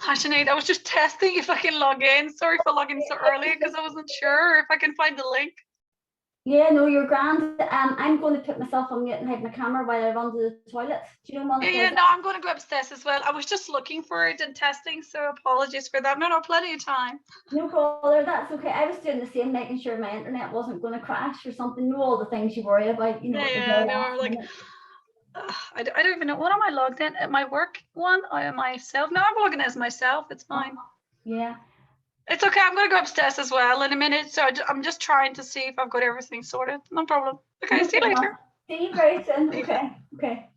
Hi, Sinead. I was just testing if I can log in. Sorry for logging so early because I wasn't sure if I can find the link. Yeah, no, you're grand. I'm going to put myself on mute and hide my camera while I run to the toilet. Do you know, Yeah, Monica? yeah, no, I'm going to go upstairs as well. I was just looking for it and testing, so apologies for that. No, no, plenty of time. No bother, that's okay. I was doing the same, making sure my internet wasn't going to crash or something. You know, all the things you worry about, Yeah, at the yeah, very no, last I'm like, minute. I don't even know. What am I logged in? At my work one? I am myself. No, I'm logging as myself. It's fine. Yeah. It's okay. I'm going to go upstairs as well in a minute. So I'm just trying to see if I've got everything sorted. No problem. Okay, No see you problem. later. See you very soon. See you. Okay. Okay.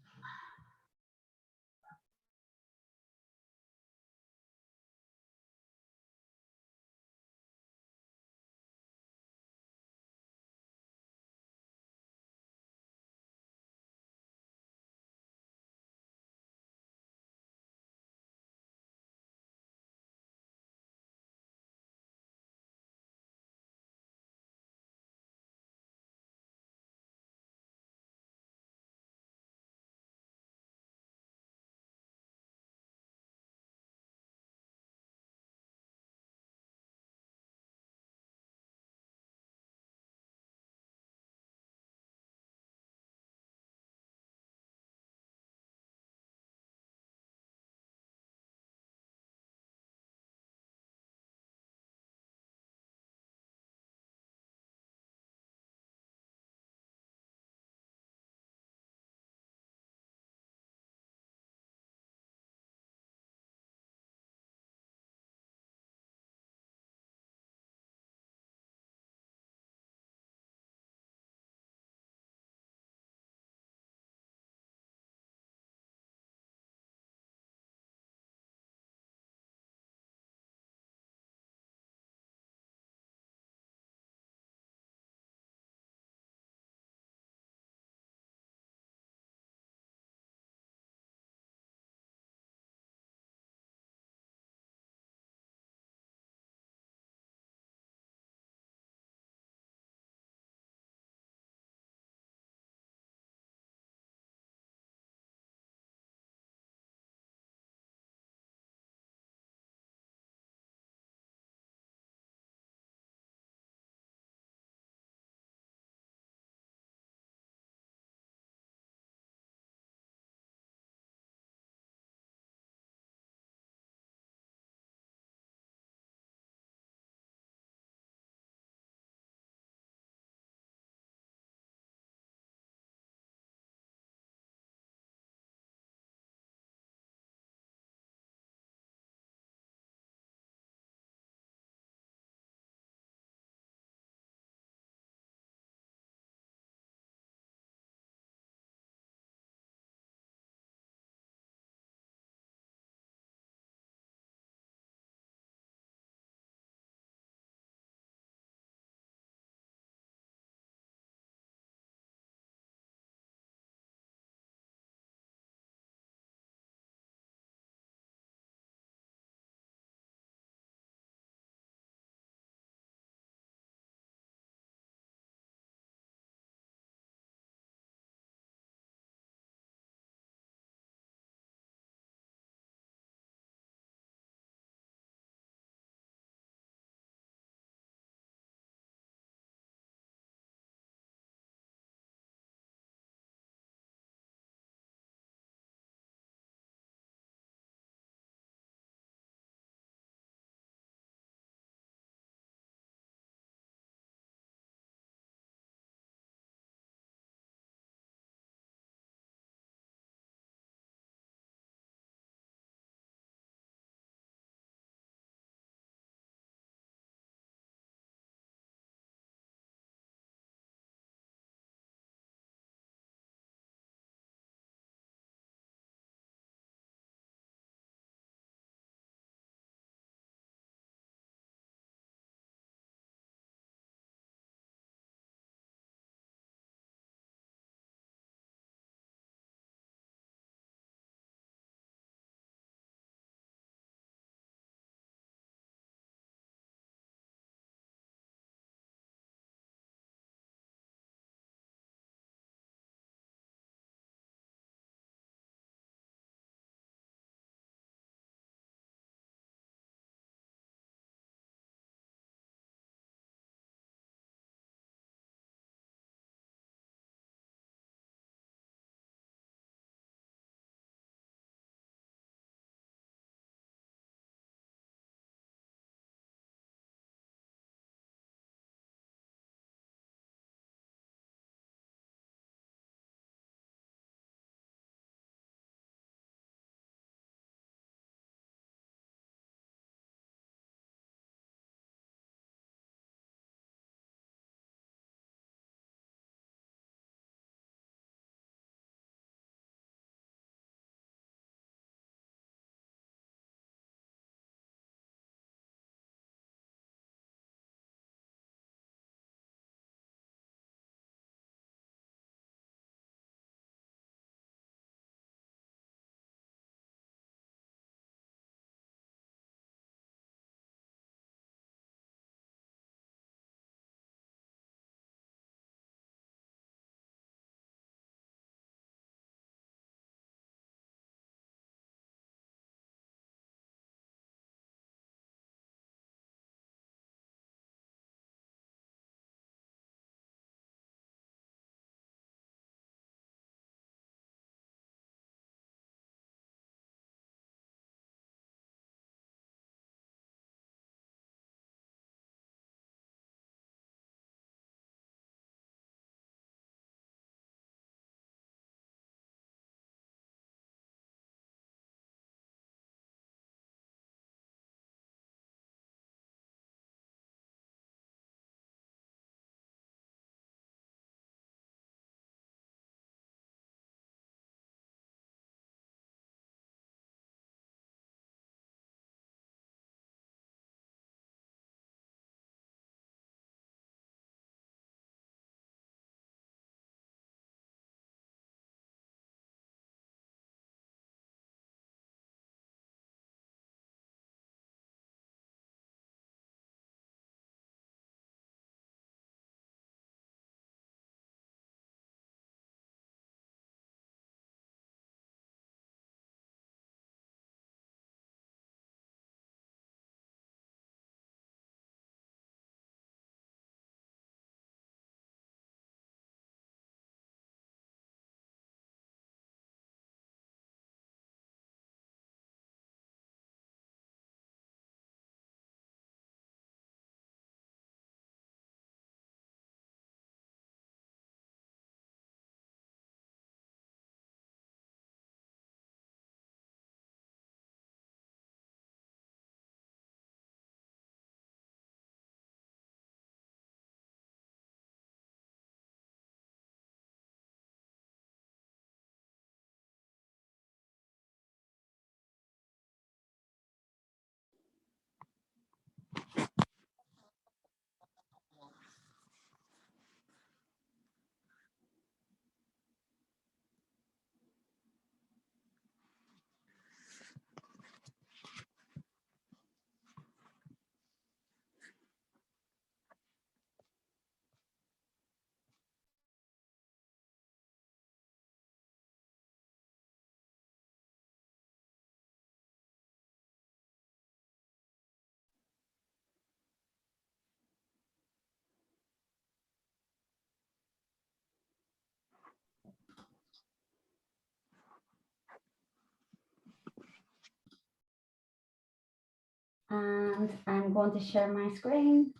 And I'm going to share my screen.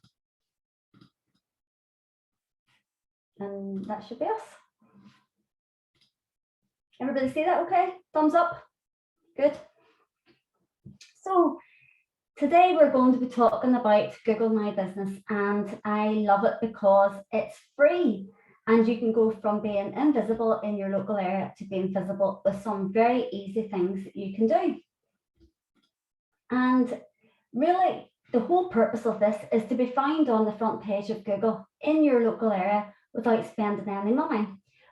And that should be us. Everybody see that okay? Thumbs up. Good. So today we're going to be talking about Google My Business, and I love it because it's free and you can go from being invisible in your local area to being visible with some very easy things that you can do. And really, the whole purpose of this is to be found on the front page of Google in your local area without spending any money.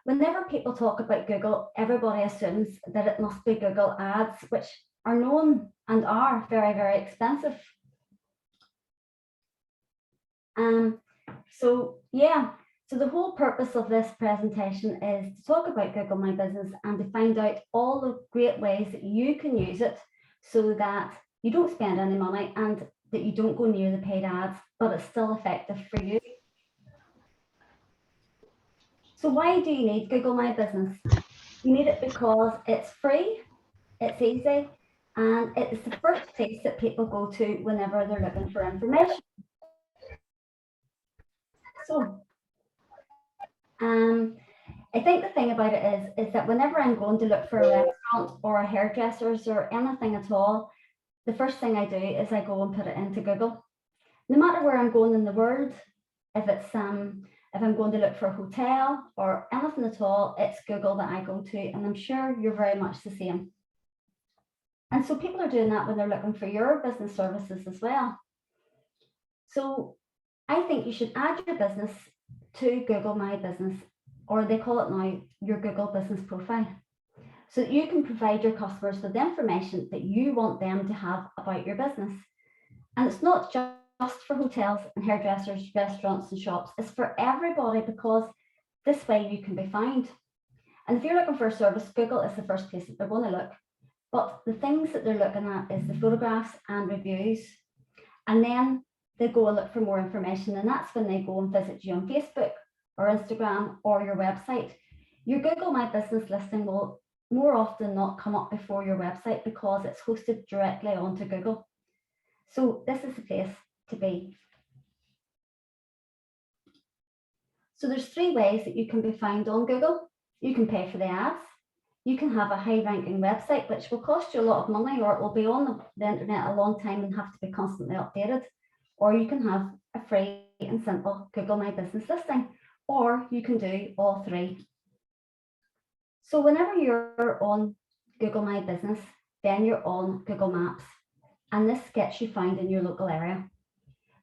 Whenever people talk about Google, everybody assumes that it must be Google Ads, which are known and are very, very expensive. So the whole purpose of this presentation is to talk about Google My Business and to find out all the great ways that you can use it so that you don't spend any money and that you don't go near the paid ads, but it's still effective for you. So why do you need Google My Business? You need it because it's free, it's easy, and it's the first place that people go to whenever they're looking for information. So, I think the thing about it is that whenever I'm going to look for a restaurant or a hairdresser's or anything at all, the first thing I do is I go and put it into Google. No matter where I'm going in the world, if I'm going to look for a hotel or anything at all, it's Google that I go to, and I'm sure you're very much the same. And so people are doing that when they're looking for your business services as well. So I think you should add your business to Google My Business, or they call it now your Google Business Profile, so that you can provide your customers with the information that you want them to have about your business. And it's not just for hotels and hairdressers, restaurants and shops, it's for everybody, because this way you can be found. And if you're looking for a service, Google is the first place that they're going to look. But the things that they're looking at is the photographs and reviews. And then they go and look for more information, and that's when they go and visit you on Facebook or Instagram or your website. Your Google My Business listing will more often not come up before your website because it's hosted directly onto Google. So this is the place to be. So there's three ways that you can be found on Google. You can pay for the ads. You can have a high ranking website, which will cost you a lot of money, or it will be on the internet a long time and have to be constantly updated. Or you can have a free and simple Google My Business listing, or you can do all three. So whenever you're on Google My Business, then you're on Google Maps, and this gets you found in your local area.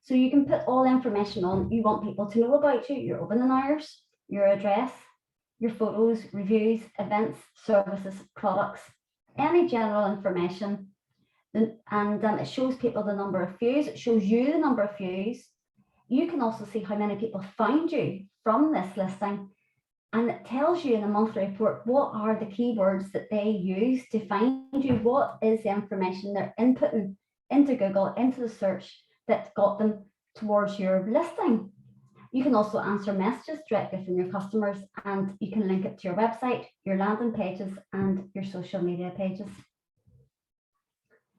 So you can put all the information on you want people to know about you, your opening hours, your address, your photos, reviews, events, services, products, any general information. And it shows people the number of views, it shows you the number of views. You can also see how many people found you from this listing, and it tells you in a monthly report what are the keywords that they use to find you, what is the information they're inputting into Google, into the search that got them towards your listing. You can also answer messages directly from your customers, and you can link it to your website, your landing pages, and your social media pages.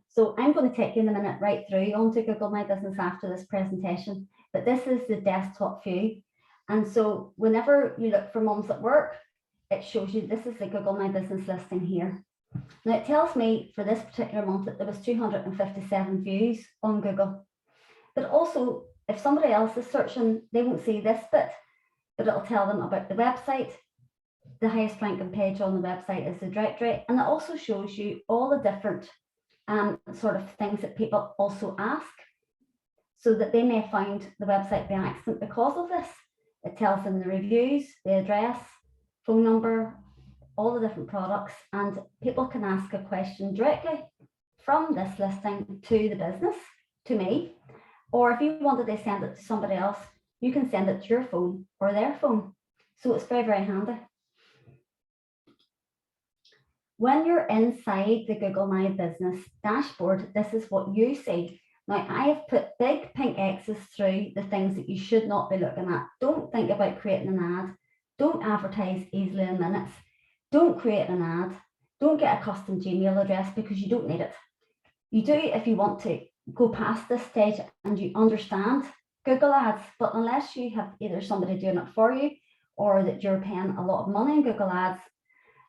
So I'm going to take you in a minute right through onto Google My Business after this presentation, but this is the desktop view. And so whenever you look for Mums at Work, it shows you this is the Google My Business listing here. Now it tells me for this particular month that there was 257 views on Google. But also if somebody else is searching, they won't see this bit, but it'll tell them about the website. The highest ranking page on the website is the directory, and it also shows you all the different sort of things that people also ask, so that they may find the website by accident because of this. It tells them the reviews, the address, phone number, all the different products, and people can ask a question directly from this listing to the business, to me, or if you wanted to send it to somebody else, you can send it to your phone or their phone. So it's very, very handy. When you're inside the Google My Business dashboard, this is what you see. Now, I have put big pink X's through the things that you should not be looking at. Don't think about creating an ad. Don't advertise easily in minutes. Don't create an ad. Don't get a custom Gmail address because you don't need it. You do if you want to, go past this stage and you understand Google Ads, but unless you have either somebody doing it for you or that you're paying a lot of money in Google Ads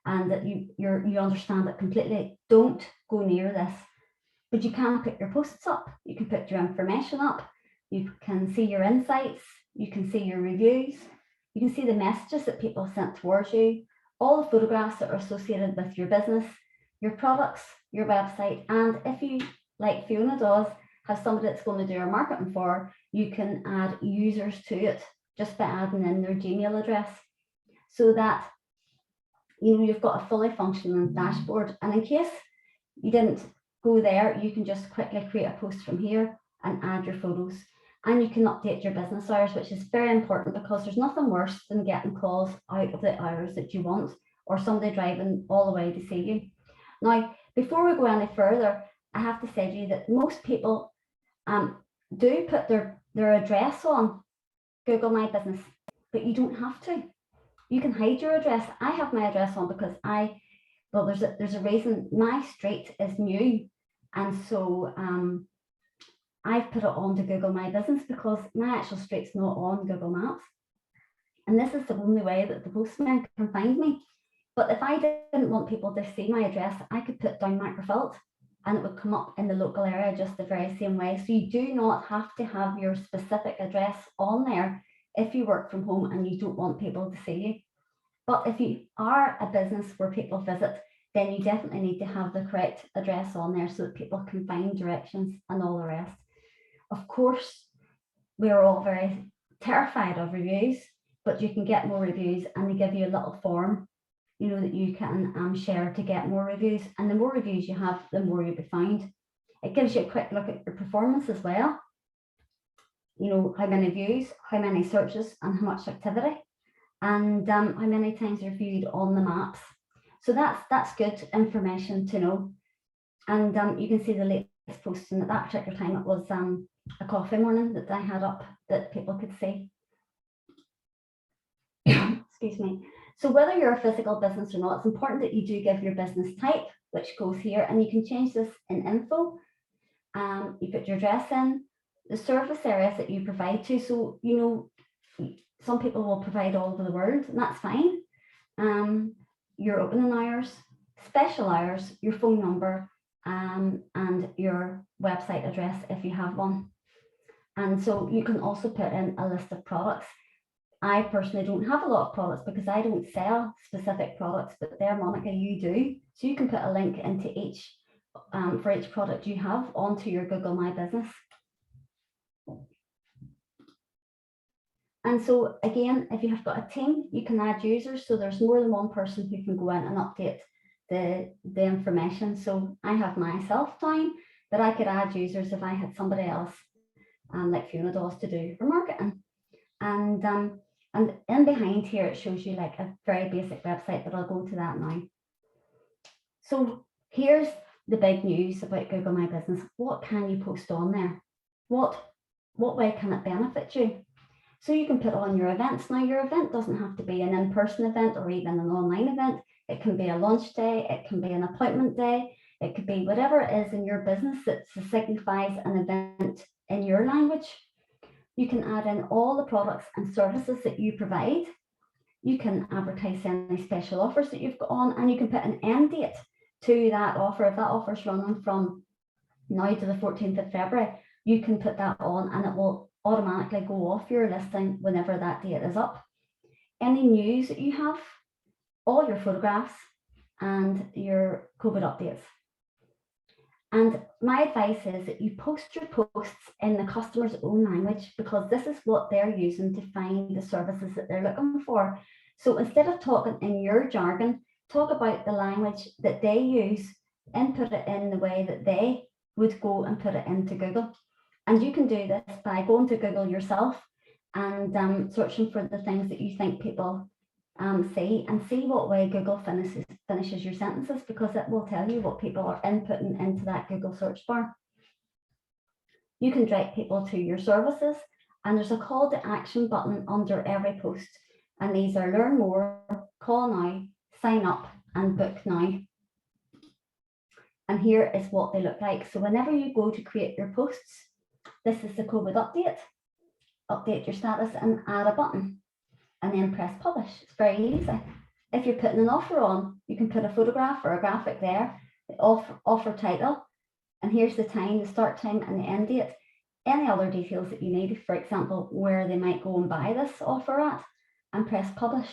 and that you understand it completely, don't go near this. But you can put your posts up, you can put your information up, you can see your insights, you can see your reviews, you can see the messages that people sent towards you, all the photographs that are associated with your business, your products, your website, and if you, like Fiona does, have somebody that's going to do your marketing for, you can add users to it just by adding in their Gmail address, so that you've got a fully functioning dashboard. And in case you didn't go there, you can just quickly create a post from here and add your photos. And you can update your business hours, which is very important, because there's nothing worse than getting calls out of the hours that you want, or somebody driving all the way to see you. Now, before we go any further, I have to say to you that most people do put their address on Google My Business, but you don't have to. You can hide your address. I have my address on because there's a reason. My street is new, and so I've put it on to Google My Business because my actual street's not on Google Maps. And this is the only way that the postman can find me. But if I didn't want people to see my address, I could put down Magherafelt and it would come up in the local area just the very same way. So you do not have to have your specific address on there if you work from home and you don't want people to see you. But if you are a business where people visit, then you definitely need to have the correct address on there so that people can find directions and all the rest. Of course, we are all very terrified of reviews, but you can get more reviews, and they give you a little form, that you can share to get more reviews. And the more reviews you have, the more you'll be found. It gives you a quick look at your performance as well. How many views, how many searches, and how much activity, and how many times you're viewed on the maps. So that's good information to know. And you can see the latest posting at that particular time. It was a coffee morning that I had up that people could see. Excuse me. So whether you're a physical business or not, it's important that you do give your business type, which goes here, and you can change this in info. You put your address in, the service areas that you provide to. So, some people will provide all over the world, and that's fine. Your opening hours, special hours, your phone number, and your website address if you have one. And so you can also put in a list of products. I personally don't have a lot of products because I don't sell specific products, but there, Monica, you do. So you can put a link into each for each product you have onto your Google My Business. And so again, if you have got a team, you can add users. So there's more than one person who can go in and update the information. So I have myself down, but I could add users if I had somebody else, like Fiona does, to do for marketing. And in behind here, it shows you like a very basic website, but I'll go to that now. So here's the big news about Google My Business. What can you post on there? What way can it benefit you? So you can put on your events. Now, your event doesn't have to be an in-person event or even an online event. It can be a lunch day, it can be an appointment day, it could be whatever it is in your business that signifies an event in your language. You can add in all the products and services that you provide. You can advertise any special offers that you've got on, and you can put an end date to that offer. If that offer is running from now to the 14th of February, you can put that on and it will automatically go off your listing whenever that date is up. Any news that you have, all your photographs, and your COVID updates. And my advice is that you post your posts in the customer's own language, because this is what they're using to find the services that they're looking for. So instead of talking in your jargon, talk about the language that they use, input it in the way that they would go and put it into Google. And you can do this by going to Google yourself and searching for the things that you think people see, and see what way Google finishes your sentences, because it will tell you what people are inputting into that Google search bar. You can direct people to your services, and there's a call to action button under every post. And these are learn more, call now, sign up, and book now. And here is what they look like. So whenever you go to create your posts, this is the COVID update. Update your status and add a button and then press publish. It's very easy. If you're putting an offer on, you can put a photograph or a graphic there, the offer title, and here's the time, the start time and the end date. Any other details that you need, for example, where they might go and buy this offer at, and press publish.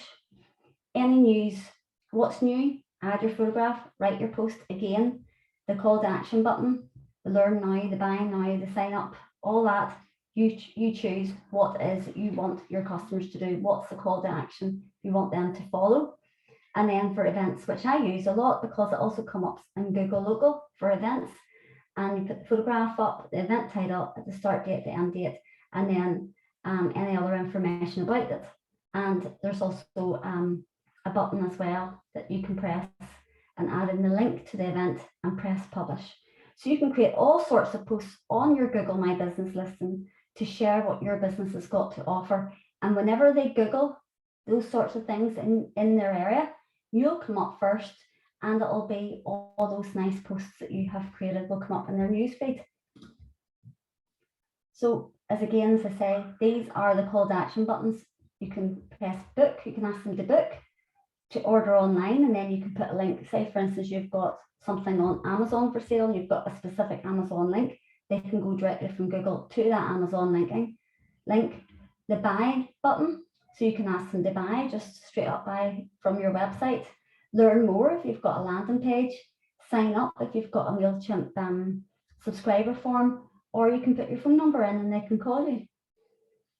Any news, what's new, add your photograph, write your post again, the call to action button, the learn now, the buy now, the sign up, all that. You choose what it is you want your customers to do. What's the call to action you want them to follow? And then for events, which I use a lot because it also comes up in Google logo for events, and you put the photograph up, the event title, the start date, the end date, and then any other information about it. And there's also a button as well that you can press and add in the link to the event and press publish. So you can create all sorts of posts on your Google My Business listing to share what your business has got to offer. And whenever they Google those sorts of things in their area, you'll come up first, and it'll be all those nice posts that you have created will come up in their newsfeed. So as I say, these are the call to action buttons. You can press book, you can ask them to book, to order online, and then you can put a link. Say for instance, you've got something on Amazon for sale, and you've got a specific Amazon link. They can go directly from Google to that Amazon link. The buy button, so you can ask them to buy, just straight up buy from your website. Learn more if you've got a landing page. Sign up if you've got a MailChimp subscriber form, or you can put your phone number in and they can call you.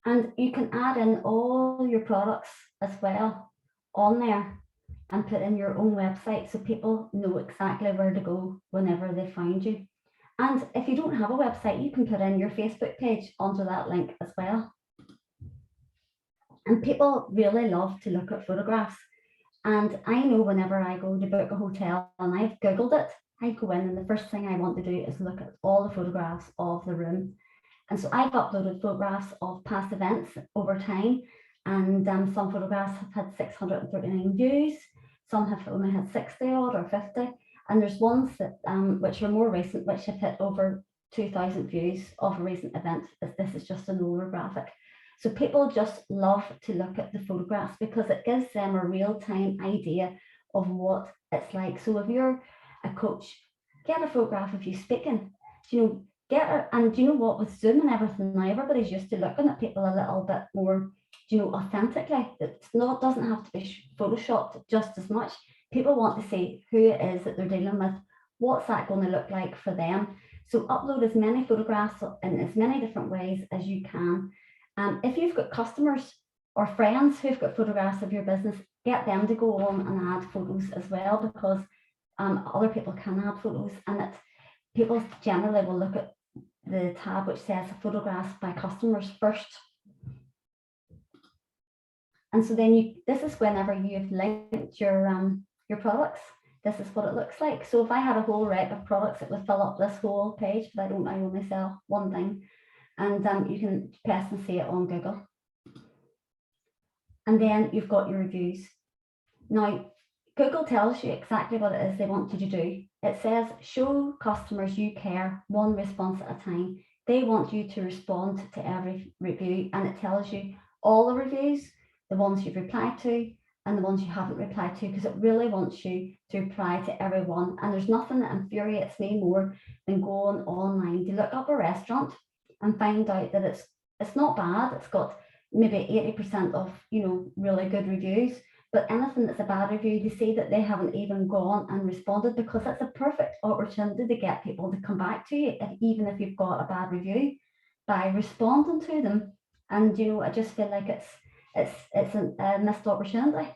And you can add in all your products as well on there and put in your own website so people know exactly where to go whenever they find you. And if you don't have a website, you can put in your Facebook page onto that link as well. And people really love to look at photographs. And I know whenever I go to book a hotel and I've Googled it, I go in and the first thing I want to do is look at all the photographs of the room. And so I've uploaded photographs of past events over time, and some photographs have had 639 views, some have only had 60 odd or 50, and there's ones that which are more recent, which have hit over 2,000 views of a recent event. This is just an older graphic. So people just love to look at the photographs because it gives them a real-time idea of what it's like. So if you're a coach, get a photograph of you speaking, and do you know what, with Zoom and everything now, everybody's used to looking at people a little bit more, authentically. Doesn't have to be photoshopped just as much. People want to see who it is that they're dealing with. What's that going to look like for them? So upload as many photographs in as many different ways as you can. If you've got customers or friends who've got photographs of your business, get them to go on and add photos as well, because other people can add photos, and people generally will look at the tab which says photographs by customers first. And so then this is whenever you've linked your products, this is what it looks like. So if I had a whole rack of products, it would fill up this whole page, but I only sell one thing. And you can press and see it on Google. And then you've got your reviews. Now, Google tells you exactly what it is they want you to do. It says, show customers you care, one response at a time. They want you to respond to every review, and it tells you all the reviews, the ones you've replied to, and the ones you haven't replied to, because it really wants you to reply to everyone. And there's nothing that infuriates me more than going online to look up a restaurant and find out that it's not bad. It's got maybe 80% of really good reviews, but anything that's a bad review, to see that they haven't even gone and responded, because that's a perfect opportunity to get people to come back to you, even if you've got a bad review, by responding to them. And I just feel like it's a missed opportunity.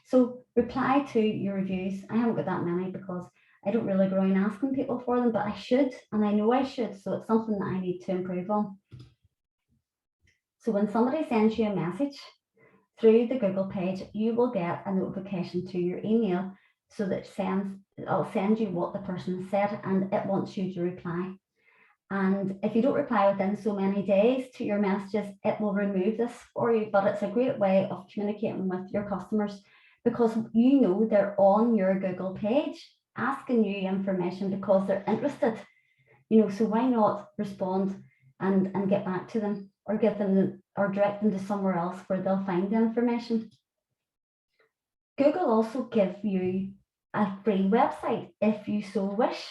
So reply to your reviews. I haven't got that many because I don't really go around asking people for them, but I should, and I know I should. So it's something that I need to improve on. So when somebody sends you a message through the Google page, you will get a notification to your email, so that it'll send you what the person said, and it wants you to reply. And if you don't reply within so many days to your messages, it will remove this for you. But it's a great way of communicating with your customers, because they're on your Google page. asking you information because they're interested, so why not respond and get back to them, or give them or direct them to somewhere else where they'll find the information. Google also give you a free website if you so wish.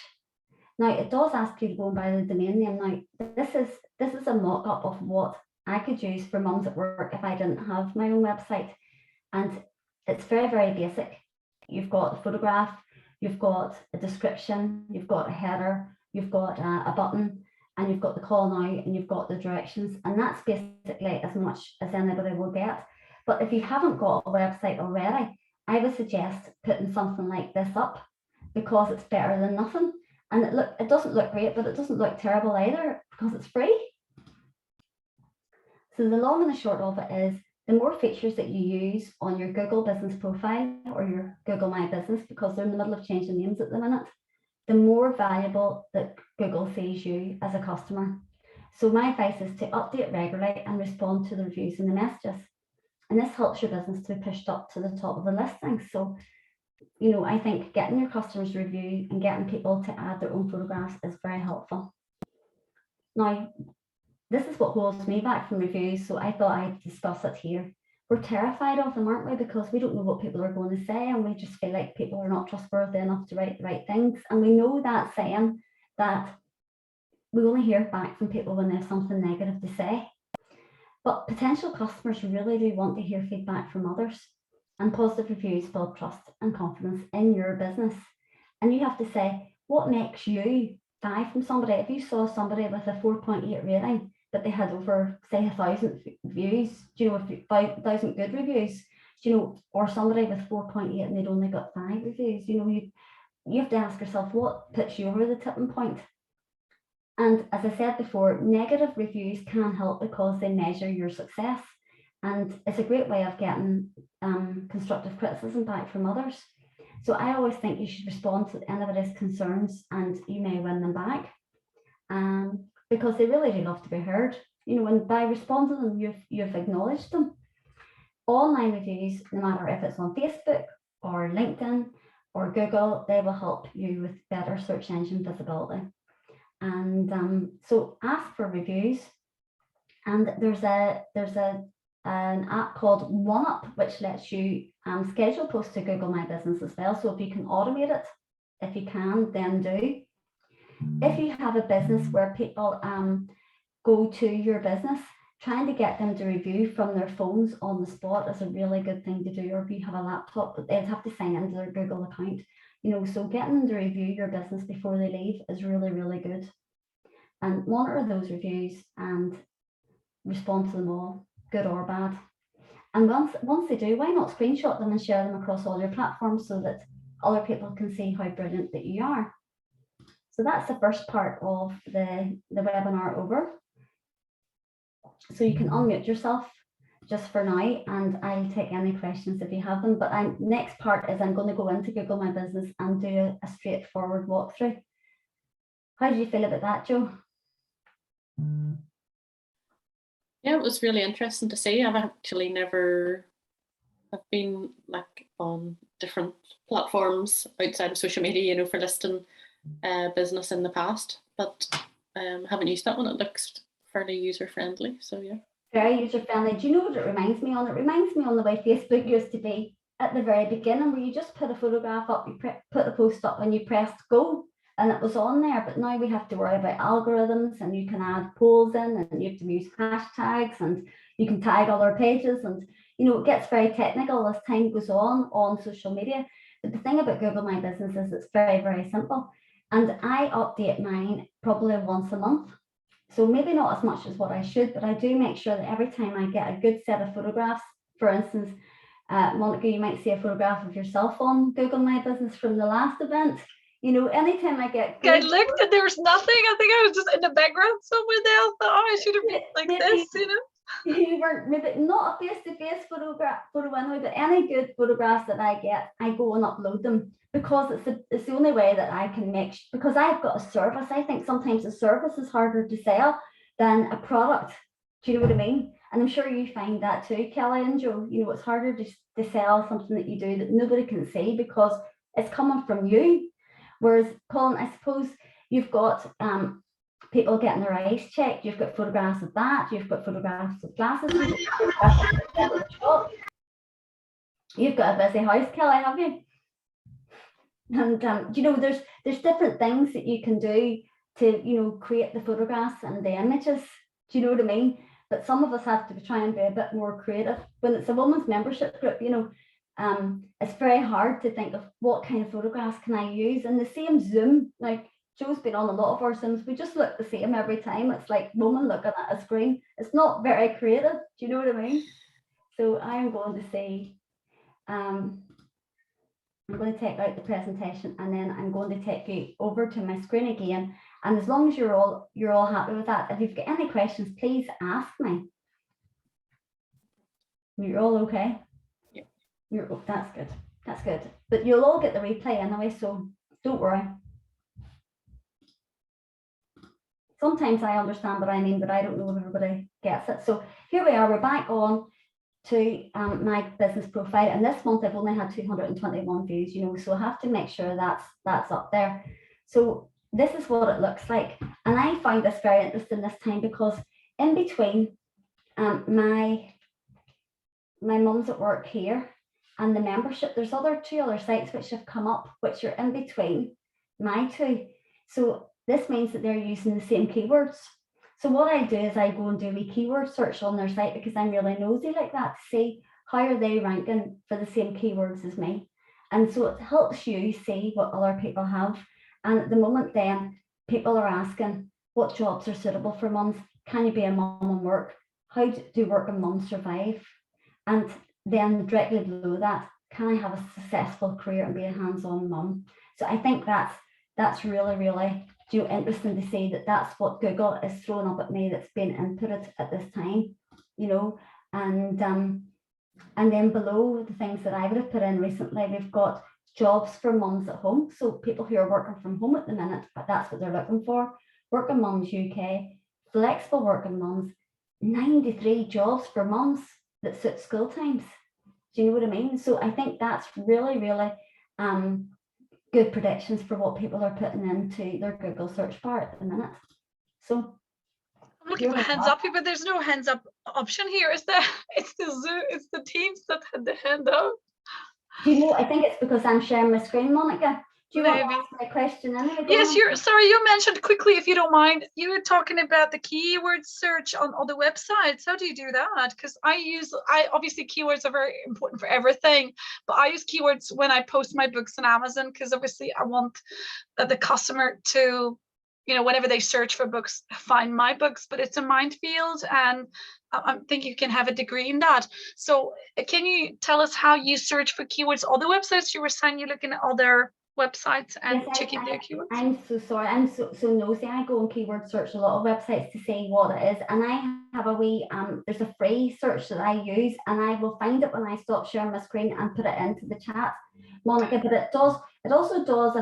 Now, it does ask you to go and buy the domain name. Now, this is a mock-up of what I could use for mums at work if I didn't have my own website. And it's very, very basic. You've got a photograph, you've got a description, you've got a header, you've got a button, and you've got the call now, and you've got the directions. And that's basically as much as anybody will get. But if you haven't got a website already, I would suggest putting something like this up, because it's better than nothing. And it doesn't look great, but it doesn't look terrible either, because it's free. So the long and the short of it is, the more features that you use on your Google business profile or your Google My Business, because they're in the middle of changing names at the minute, the more valuable that Google sees you as a customer. So my advice is to update regularly and respond to the reviews and the messages. And this helps your business to be pushed up to the top of the listings. So, I think getting your customers review and getting people to add their own photographs is very helpful. Now, this is what holds me back from reviews, so I thought I'd discuss it here. We're terrified of them, aren't we? Because we don't know what people are going to say, and we just feel like people are not trustworthy enough to write the right things. And we know that saying, that we only hear back from people when they have something negative to say. But potential customers really do want to hear feedback from others, and positive reviews build trust and confidence in your business. And you have to say, what makes you buy from somebody? If you saw somebody with a 4.8 rating, but they had over, say, 1,000 views, 5,000 good reviews, or somebody with 4.8 and they'd only got 5 reviews, you have to ask yourself, what puts you over the tipping point? And as I said before, negative reviews can help because they measure your success. And it's a great way of getting constructive criticism back from others. So I always think you should respond to anybody's concerns, and you may win them back. Because they really do love to be heard. And by responding to them, you've acknowledged them. Online reviews, no matter if it's on Facebook or LinkedIn or Google, they will help you with better search engine visibility. And so ask for reviews. And there's an app called OneUp, which lets you schedule posts to Google My Business as well. So if you can automate it, if you can, then do. If you have a business where people go to your business, trying to get them to review from their phones on the spot is a really good thing to do. Or if you have a laptop, but they'd have to sign into their Google account. So getting them to review your business before they leave is really, really good. And monitor those reviews and respond to them all, good or bad. And once they do, why not screenshot them and share them across all your platforms so that other people can see how brilliant that you are. So that's the first part of the webinar over. So you can unmute yourself just for now, and I'll take any questions if you have them. But next part is I'm going to go into Google My Business and do a straightforward walkthrough. How do you feel about that, Joe? Yeah, it was really interesting to see. I've actually never been like on different platforms outside of social media, for listing business in the past, but haven't used that one. It looks fairly user friendly, so yeah. Very user friendly. Do you know what it reminds me on? It reminds me on the way Facebook used to be at the very beginning, where you just put a photograph up, you put the post up, and you pressed go, and it was on there. But now we have to worry about algorithms, and you can add polls in, and you have to use hashtags, and you can tag other pages, and it gets very technical as time goes on social media. But the thing about Google My Business is it's very, very simple. And I update mine probably once a month. So maybe not as much as what I should, but I do make sure that every time I get a good set of photographs, for instance, Monica, you might see a photograph of yourself on Google My Business from the last event. Anytime I get good, I looked and there was nothing. I think I was just in the background somewhere there. I thought, I should have been like this, You weren't, maybe not a face-to-face photo anyway, but any good photographs that I get, I go and upload them, because it's the only way that I can because I've got a service. I think sometimes a service is harder to sell than a product. Do you know what I mean? And I'm sure you find that too, Kelly and Joe. It's harder to sell something that you do that nobody can see, because it's coming from you. Whereas, Colin, I suppose you've got people getting their eyes checked, you've got photographs of that, you've got photographs of glasses, you've got a busy house, Kelly, have you? And you know, there's different things that you can do to, you know, create the photographs and the images. Do you know what I mean? But some of us have to try and be a bit more creative. When it's a women's membership group, you know, it's very hard to think of what kind of photographs can I use. And the same Zoom, like Joe's been on a lot of our Zooms, we just look the same every time. It's like woman looking at a screen. It's not very creative. Do you know what I mean? So I'm going to say, I'm going to take out the presentation, and then I'm going to take you over to my screen again. And as long as you're all happy with that, if you've got any questions, please ask me. You're all okay? Yeah. That's good. That's good. But you'll all get the replay anyway, so don't worry. Sometimes I understand what I mean, but I don't know if everybody gets it. So here we are. We're back on to my business profile, and this month I've only had 221 views, you know, so I have to make sure that's up there. So this is what it looks like, and I find this very interesting this time because in between my Mums at Work here and the membership, there's two other sites which have come up which are in between my two. So this means that they're using the same keywords. So what I do is I go and do a keyword search on their site because I'm really nosy like that to see how are they ranking for the same keywords as me. And so it helps you see what other people have. And at the moment then, people are asking what jobs are suitable for mums. Can you be a mum and work? How do working mums survive? And then directly below that, can I have a successful career and be a hands-on mum? So I think that's really, really interesting to see that that's what Google is throwing up at me that's been inputted at this time, you know. And then below the things that I would have put in recently, we've got jobs for mums at home. So people who are working from home at the minute, that's what they're looking for. Working Mums UK, flexible working mums, 93 jobs for mums that suit school times. Do you know what I mean? So I think that's really, really good predictions for what people are putting into their Google search bar at the minute. So I'm looking for hands up here, but there's no hands up option here, is there? It's the Zoom, it's the Teams that had the hand up. Do you know, I think it's because I'm sharing my screen, Monica. Do you want to ask me a question anyway? Yes, sorry, you mentioned quickly, if you don't mind, you were talking about the keyword search on other websites. How do you do that? Because I obviously keywords are very important for everything, but I use keywords when I post my books on Amazon, because obviously I want the customer to, you know, whenever they search for books, find my books, but it's a minefield, and I think you can have a degree in that. So can you tell us how you search for keywords? Other websites, you were saying you're looking at other websites and checking their keywords. I'm so sorry. I'm so nosy. I go and keyword search a lot of websites to see what it is, and I have a wee there's a free search that I use, and I will find it when I stop sharing my screen and put it into the chat, Monica. But it also does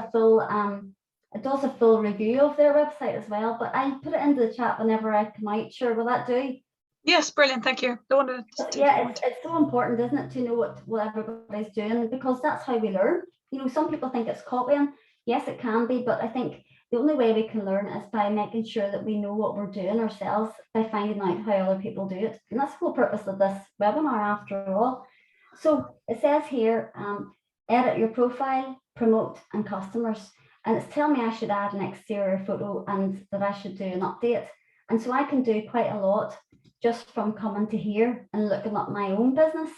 a full review of their website as well. But I put it into the chat whenever I come out. Sure, will that do? Yes, brilliant. Thank you. It's so important, isn't it, to know what everybody's doing, because that's how we learn. You know, some people think it's copying. Yes, it can be, but I think the only way we can learn is by making sure that we know what we're doing ourselves, by finding out how other people do it. And that's the whole purpose of this webinar, after all. So it says here, edit your profile, promote, and customers. And it's telling me I should add an exterior photo and that I should do an update. And so I can do quite a lot just from coming to here and looking up my own business.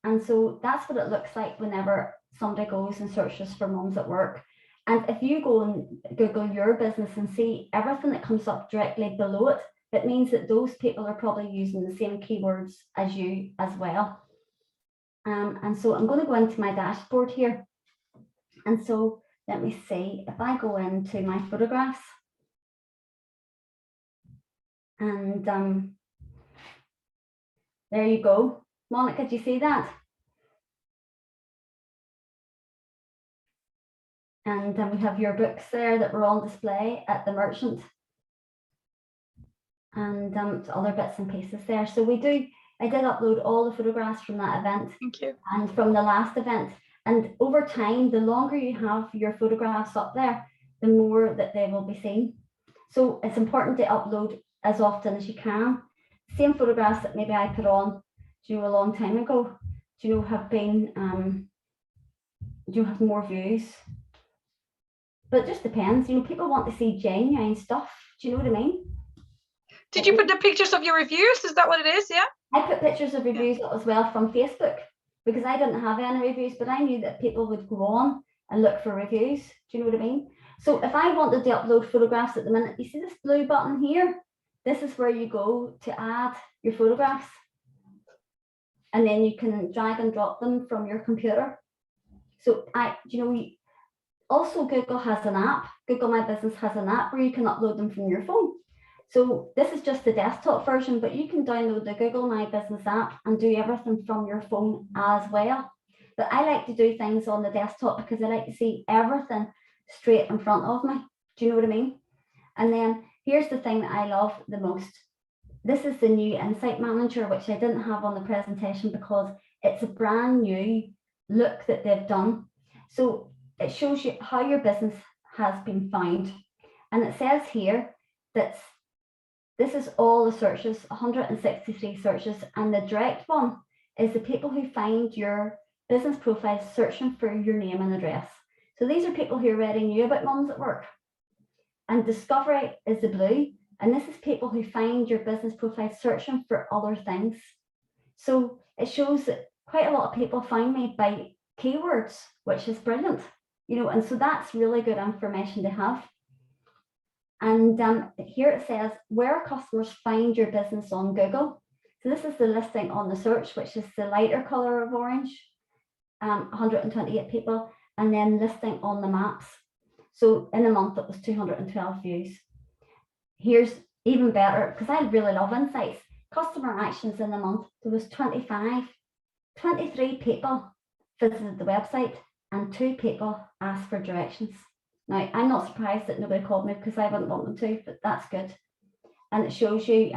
And so that's what it looks like whenever somebody goes and searches for Mums at Work. And if you go and Google your business and see everything that comes up directly below it, it means that those people are probably using the same keywords as you as well. And so I'm going to go into my dashboard here. And so let me see, if I go into my photographs, and there you go. Monica, do you see that? And we have your books there that were on display at the Merchant, and other bits and pieces there. So I did upload all the photographs from that event. Thank you. And from the last event. And over time, the longer you have your photographs up there, the more that they will be seen. So it's important to upload as often as you can. Same photographs that maybe I put on, a long time ago, have been, have more views. But it just depends. People want to see genuine stuff. Do you know what I mean? Did you put the pictures of your reviews? Is that what it is? Yeah. I put pictures of reviews as well from Facebook, because I didn't have any reviews, but I knew that people would go on and look for reviews. Do you know what I mean? So if I wanted to upload photographs at the minute, you see this blue button here? This is where you go to add your photographs. And then you can drag and drop them from your computer. So also Google has an app. Google My Business has an app where you can upload them from your phone. So this is just the desktop version, but you can download the Google My Business app and do everything from your phone as well. But I like to do things on the desktop because I like to see everything straight in front of me. Do you know what I mean? And then here's the thing that I love the most. This is the new Insight Manager, which I didn't have on the presentation because it's a brand new look that they've done. So it shows you how your business has been found. And it says here that this is all the searches, 163 searches, and the direct one is the people who find your business profile searching for your name and address. So these are people who already knew about Mums at Work. And discovery is the blue, and this is people who find your business profile searching for other things. So it shows that quite a lot of people find me by keywords, which is brilliant, and so that's really good information to have. And here it says where customers find your business on Google. So this is the listing on the search, which is the lighter color of orange, 128 people, and then listing on the maps. So in a month, it was 212 views. Here's even better, because I really love insights. Customer actions in the month, there was 23 people visited the website and 2 people asked for directions. Now, I'm not surprised that nobody called me because I wouldn't want them to, but that's good. And it shows you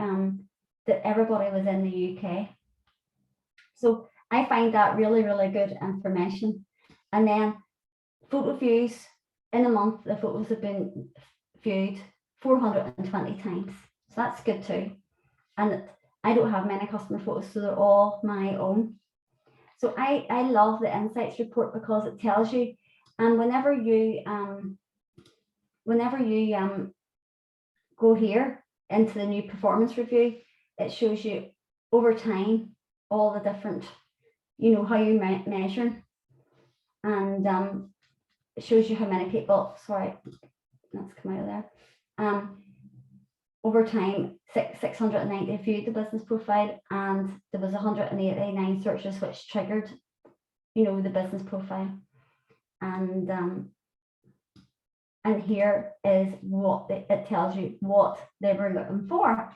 that everybody was in the UK. So I find that really, really good information. And then photo views in a month, the photos have been viewed 420 times. So that's good too. And I don't have many customer photos, so they're all my own. So I love the Insights report because it tells you, and whenever you go here into the new performance review, it shows you over time all the different, how you measure, and it shows you how many people. Sorry, that's come out of there. Over time, 690 viewed the business profile, and there was 189 searches which triggered, the business profile. And here is what it tells you what they were looking for.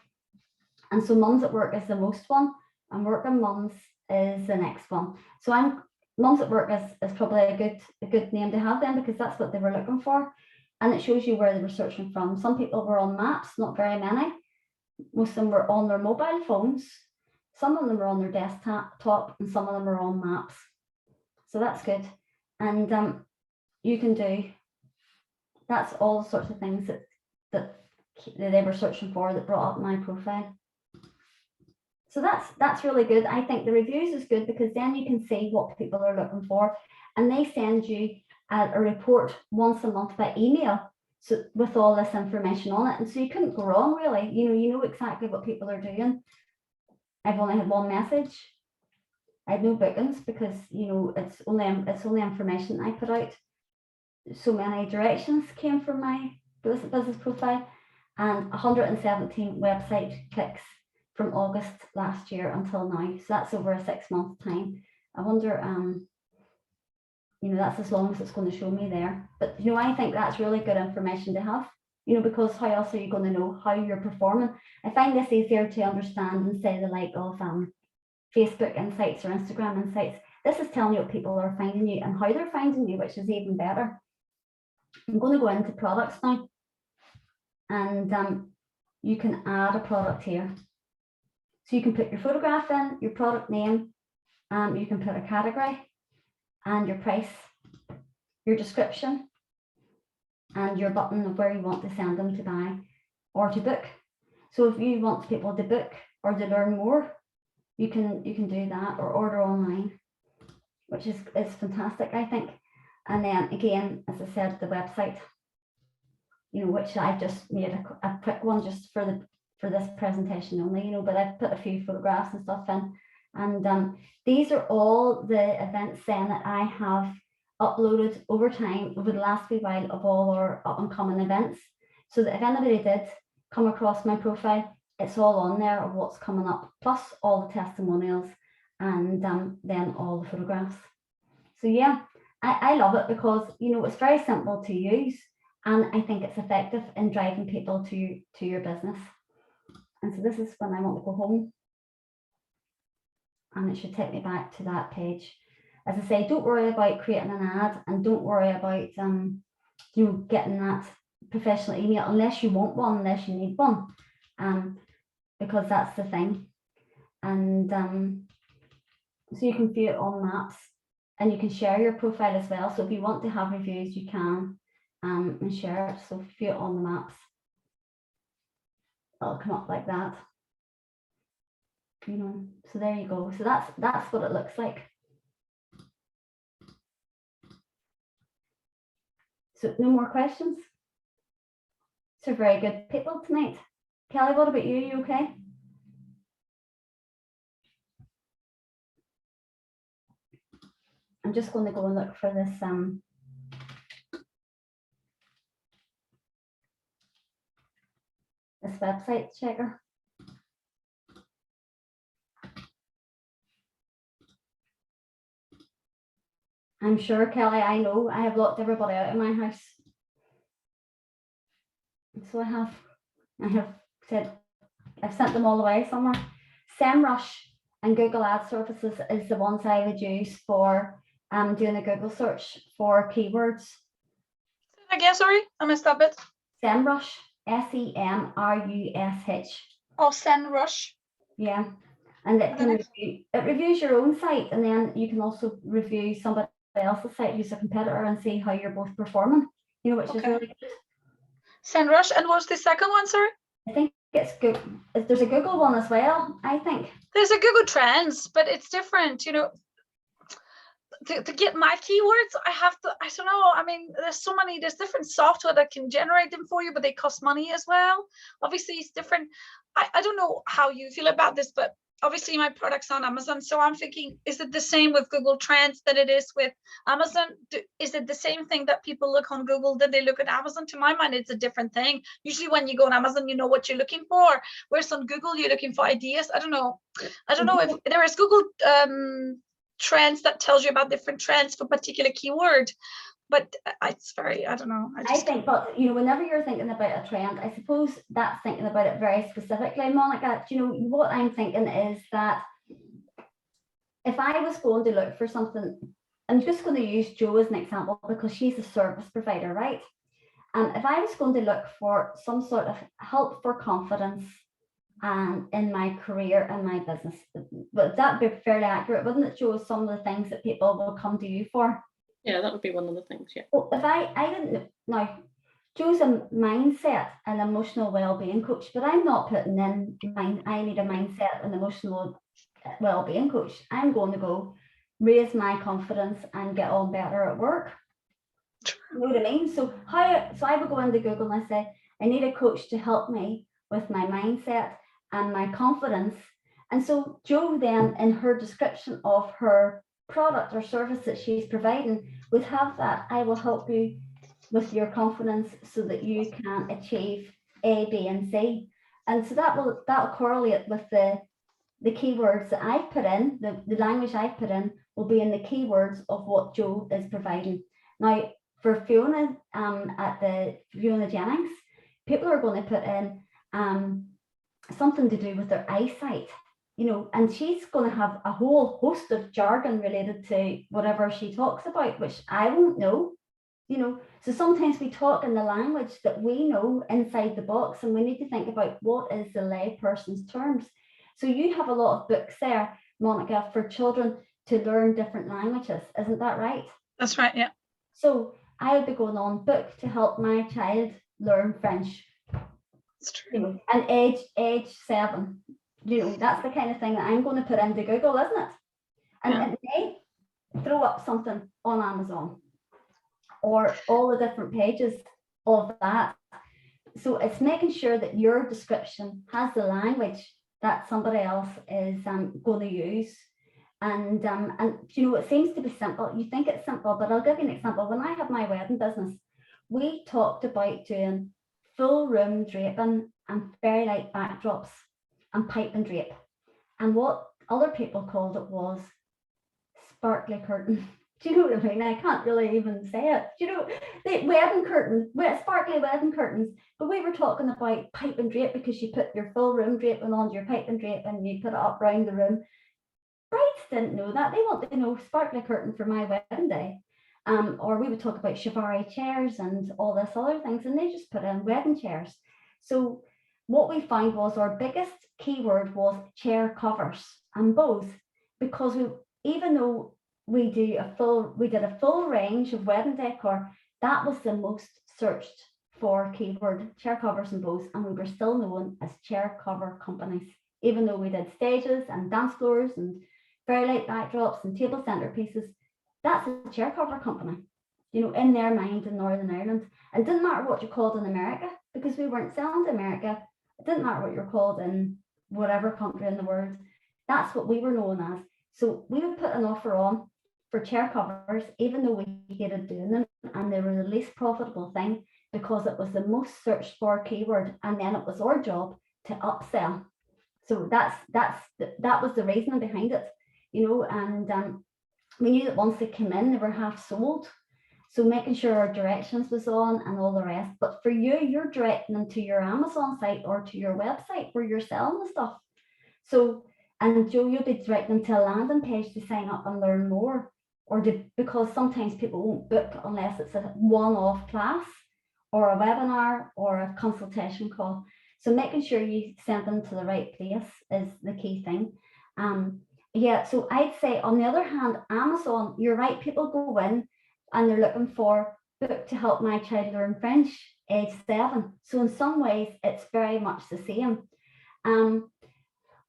And so Mums at Work is the most one, and Working Mums is the next one. So Mums at Work is probably a good name to have then, because that's what they were looking for. And it shows you where they were searching from. Some people were on maps, not very many. Most of them were on their mobile phones. Some of them were on their desktop, and some of them were on maps. So that's good. And you can do, that's all sorts of things that they were searching for that brought up my profile. So that's really good. I think the reviews is good because then you can see what people are looking for, and they send you a report once a month by email, so with all this information on it. And so you couldn't go wrong, really. You know exactly what people are doing. I've only had one message. I had no bookings because it's only information I put out. So many directions came from my business profile, and 117 website clicks from August last year until now. So that's over a 6-month time. I wonder, that's as long as it's going to show me there. But I think that's really good information to have, because how else are you going to know how you're performing? I find this easier to understand than say the like of Facebook Insights or Instagram Insights. This is telling you what people are finding you and how they're finding you, which is even better. I'm going to go into products now, and you can add a product here. So you can put your photograph in, your product name, you can put a category, and your price, your description, and your button of where you want to send them to buy or to book. So if you want people to book or to learn more, you can do that, or order online, which is fantastic, I think. And then again, as I said, the website, you know, which I just made a quick one just for this presentation only, you know, but I've put a few photographs and stuff in. And these are all the events then that I have uploaded over time, over the last wee while, of all our up and coming events. So that if anybody did come across my profile, it's all on there of what's coming up, plus all the testimonials, and then all the photographs. So yeah, I love it because, you know, it's very simple to use, and I think it's effective in driving people to your business. And so this is when I want to go home, and it should take me back to that page. As I say, don't worry about creating an ad, and don't worry about you know, getting that professional email unless you want one, unless you need one, because that's the thing. And so you can view it on Maps, and you can share your profile as well. So if you want to have reviews, you can and share it. So view it on the Maps. It'll come up like that. You know, so there you go. So that's what it looks like. So no more questions? So very good people tonight. Kelly, what about you? You okay? I'm just going to go and look for this this website checker. I'm sure, Kelly, I know I have locked everybody out of my house. So I have said, I've sent them all away somewhere. SEMrush and Google Ad Services is the ones I would use for doing a Google search for keywords. Again, sorry, I missed that bit. SEMrush, SEMrush. Oh, SEMrush. Yeah, and it reviews your own site, and then you can also review somebody else's site who's a competitor and see how you're both performing. You know, which is really good. SEMrush, and what's the second one, sorry? I think it's good. There's a Google one as well, I think. There's a Google Trends, but it's different, you know. To get my keywords, I don't know. I mean, there's different software that can generate them for you, but they cost money as well. Obviously, it's different. I don't know how you feel about this, but obviously my product's on Amazon. So I'm thinking, is it the same with Google Trends that it is with Amazon? Is it the same thing that people look on Google that they look at Amazon? To my mind, it's a different thing. Usually when you go on Amazon, you know what you're looking for. Whereas on Google, you're looking for ideas. I don't know if there is Google Trends that tells you about different trends for particular keyword, but it's very, I don't know. I think, but you know, whenever you're thinking about a trend, I suppose that's thinking about it very specifically, Monica. You know, what I'm thinking is that if I was going to look for something, I'm just going to use Jo as an example because she's a service provider, right? And if I was going to look for some sort of help for confidence in my career and my business, but that'd be fairly accurate, wouldn't it, Jo? Some of the things that people will come to you for. Yeah, that would be one of the things. Yeah. Well, if I didn't now, Jo's a mindset and emotional well-being coach, but I'm not putting in I need a mindset and emotional well-being coach. I'm going to go raise my confidence and get on better at work. You know what I mean? So I would go into Google and I say, I need a coach to help me with my mindset and my confidence. And so Jo then, in her description of her product or service that she's providing, would have that, I will help you with your confidence so that you can achieve A, B, and C. And so that'll correlate with the keywords that I've put in, the language I've put in will be in the keywords of what Jo is providing. Now, for Fiona at the Fiona Jennings, people are going to put in something to do with their eyesight, you know, and she's going to have a whole host of jargon related to whatever she talks about, which I won't know, you know. So sometimes we talk in the language that we know inside the box, and we need to think about what is the lay person's terms. So you have a lot of books there, Monica, for children to learn different languages. Isn't that right? That's right, yeah. So I would be going on book to help my child learn French. It's true. You know, and age 7. You know, that's the kind of thing that I'm going to put into Google, isn't it? And Yeah. it may throw up something on Amazon or all the different pages of that. So it's making sure that your description has the language that somebody else is going to use. And you know, it seems to be simple. You think it's simple, but I'll give you an example. When I had my wedding business, we talked about doing full room draping and fairy light backdrops and pipe and drape. And what other people called it was sparkly curtain. Do you know what I mean? I can't really even say it. Do you know, the wedding curtain, sparkly wedding curtains, but we were talking about pipe and drape because you put your full room draping on your pipe and drape and you put it up round the room. Brides didn't know that. They wanted to know sparkly curtain for my wedding day. Or we would talk about Chiavari chairs and all this other things, and they just put in wedding chairs. So what we found was our biggest keyword was chair covers and bows, because even though we did a full range of wedding decor, that was the most searched for keyword, chair covers and bows, and we were still known as chair cover companies, even though we did stages and dance floors and fairy light backdrops and table centerpieces. That's a chair cover company, you know, in their mind in Northern Ireland. And it didn't matter what you called in America, because we weren't selling to America. It didn't matter what you're called in whatever country in the world. That's what we were known as. So we would put an offer on for chair covers, even though we hated doing them, and they were the least profitable thing because it was the most searched for keyword, and then it was our job to upsell. So that was the reasoning behind it, you know. And we knew that once they came in, they were half sold. So making sure our directions was on and all the rest. But for you, you're directing them to your Amazon site or to your website where you're selling the stuff. So, and Joe, you'll be directing them to a landing page to sign up and learn more, or because sometimes people won't book unless it's a one-off class or a webinar or a consultation call. So making sure you send them to the right place is the key thing. Yeah, so I'd say on the other hand, Amazon, you're right, people go in and they're looking for book to help my child learn French, age 7. So in some ways, it's very much the same.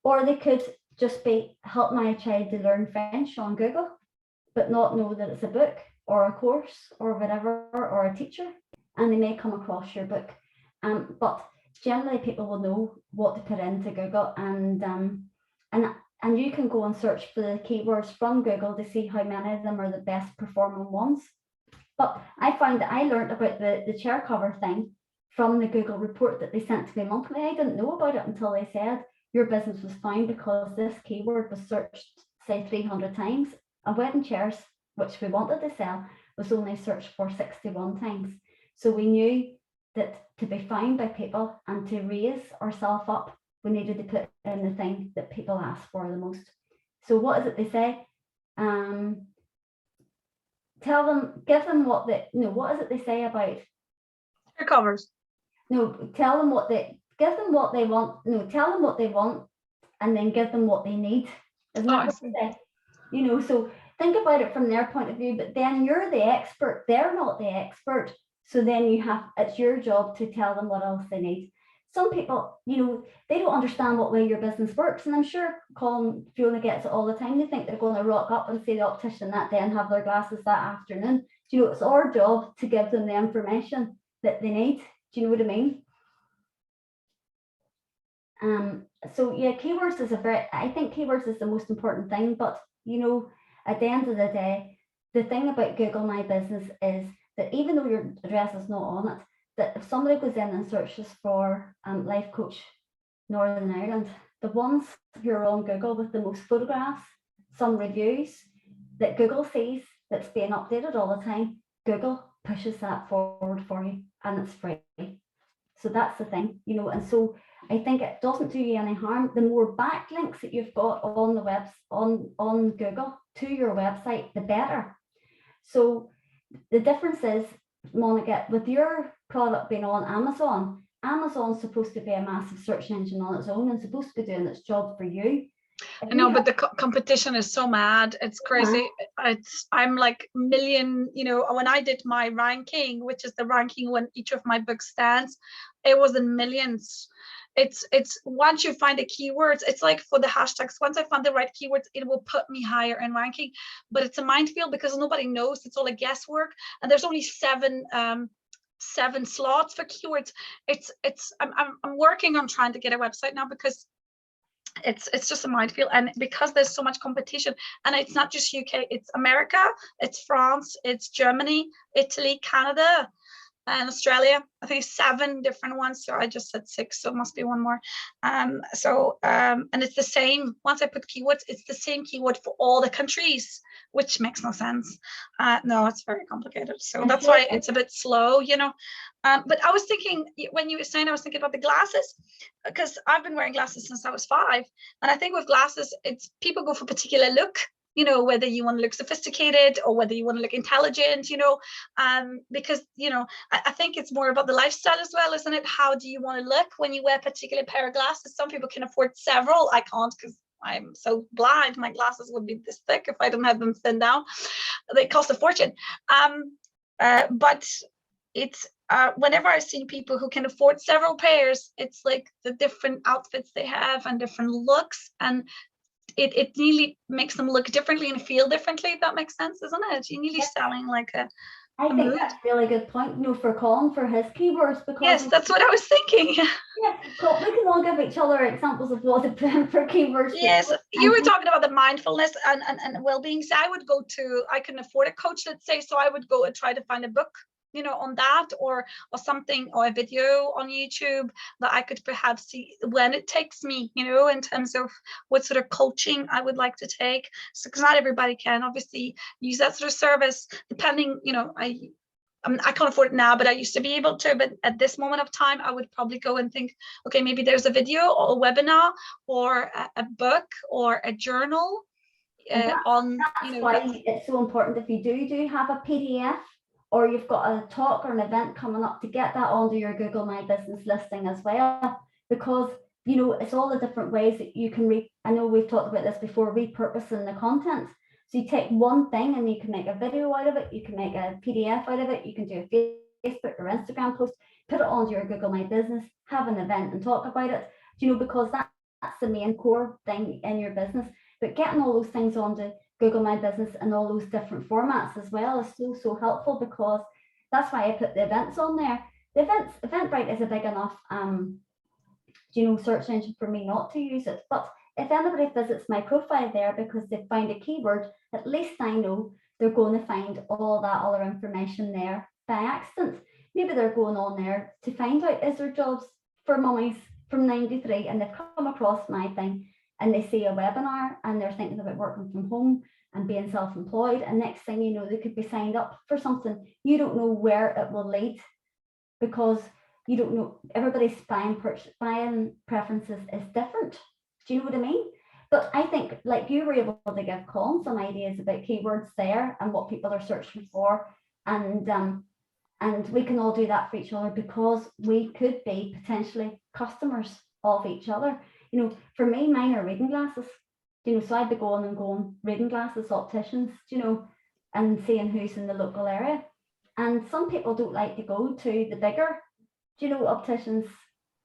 Or they could just be help my child to learn French on Google, but not know that it's a book or a course or whatever, or a teacher, and they may come across your book. But generally people will know what to put into Google, and you can go and search for the keywords from Google to see how many of them are the best performing ones. But I found that I learned about the chair cover thing from the Google report that they sent to me monthly. I didn't know about it until they said your business was found because this keyword was searched, say, 300 times. And wedding chairs, which we wanted to sell, was only searched for 61 times. So we knew that to be found by people and to raise ourselves up, we needed to put in the thing that people ask for the most. So what is it they say? Tell them, give them what they, no, what is it they say about? Chair covers. No, tell them what they, give them what they want. No, tell them what they want and then give them what they need. Isn't that what they say? You know, so think about it from their point of view, but then you're the expert. They're not the expert. So then it's your job to tell them what else they need. Some people, you know, they don't understand what way your business works. And I'm sure Colin, Fiona gets it all the time. They think they're going to rock up and see the optician that day and have their glasses that afternoon. Do you know, it's our job to give them the information that they need. Do you know what I mean? So yeah, keywords is I think keywords is the most important thing, but you know, at the end of the day, the thing about Google My Business is that even though your address is not on it, that if somebody goes in and searches for life coach Northern Ireland, the ones who are on Google with the most photographs, some reviews that Google sees that's being updated all the time, Google pushes that forward for you and it's free. So that's the thing, you know, and so I think it doesn't do you any harm. The more backlinks that you've got on the web, on Google to your website, the better. So the difference is, Monica, with your product being on Amazon, Amazon's supposed to be a massive search engine on its own and supposed to be doing its job for you. If I know, you but the competition is so mad. It's crazy. I'm like million, when I did my ranking, which is the ranking when each of my books stands, it was in millions. It's once you find the keywords, it's like for the hashtags, once I find the right keywords, it will put me higher in ranking. But it's a minefield because nobody knows. It's all a guesswork, and there's only seven slots for keywords. I'm working on trying to get a website now because it's just a minefield, and because there's so much competition, and it's not just UK, it's America, it's France, it's Germany, Italy, Canada, and Australia. I think 7 different ones. So I just said 6, so it must be one more. And it's the same. Once I put keywords, it's the same keyword for all the countries, which makes no sense. No, it's very complicated. So that's why it's a bit slow, But I was thinking, when you were saying, I was thinking about the glasses, because I've been wearing glasses since I was 5. And I think with glasses, it's people go for a particular look. Whether you want to look sophisticated or whether you want to look intelligent, because, I think it's more about the lifestyle as well, isn't it? How do you want to look when you wear a particular pair of glasses? Some people can afford several. I can't because I'm so blind. My glasses would be this thick if I didn't have them thin down. They cost a fortune. But it's whenever I've seen people who can afford several pairs, it's like the different outfits they have and different looks, and it nearly makes them look differently and feel differently, if that makes sense, isn't it? You're nearly selling like I think that's a really good point, for Colin, for his keywords, because yes, that's what I was thinking. Yeah, we can all give each other examples of what to put for keywords. Yes, you were talking about the mindfulness and well-being. So I can afford a coach, let's say, so I would go and try to find a book, on that, or something, or a video on YouTube that I could perhaps see when it takes me, in terms of what sort of coaching I would like to take. So, because not everybody can obviously use that sort of service, depending, I can't afford it now, but I used to be able to. But at this moment of time, I would probably go and think, okay, maybe there's a video or a webinar or a book or a journal on. That's why it's so important if you do have a PDF, or you've got a talk or an event coming up, to get that onto your Google My Business listing as well, because it's all the different ways that you can I know we've talked about this before, repurposing the content. So you take one thing and you can make a video out of it, you can make a PDF out of it, you can do a Facebook or Instagram post, put it onto your Google My Business, have an event and talk about it, because that's the main core thing in your business. But getting all those things onto Google My Business and all those different formats as well is so helpful, because that's why I put the events on there. The Eventbrite is a big enough search engine for me not to use it. But if anybody visits my profile there because they find a keyword, at least I know they're going to find all that other information there by accident. Maybe they're going on there to find out, is there jobs for mummies from 93, and they've come across my thing and they see a webinar and they're thinking about working from home and being self-employed, and next thing you know, they could be signed up for something. You don't know where it will lead, because you don't know, everybody's buying preferences is different. Do you know what I mean? But I think, like, you were able to give Colin some ideas about keywords there and what people are searching for, and we can all do that for each other, because we could be potentially customers of each other. For me, mine are reading glasses. So I'd be going reading glasses, opticians, and seeing who's in the local area. And some people don't like to go to the bigger, opticians.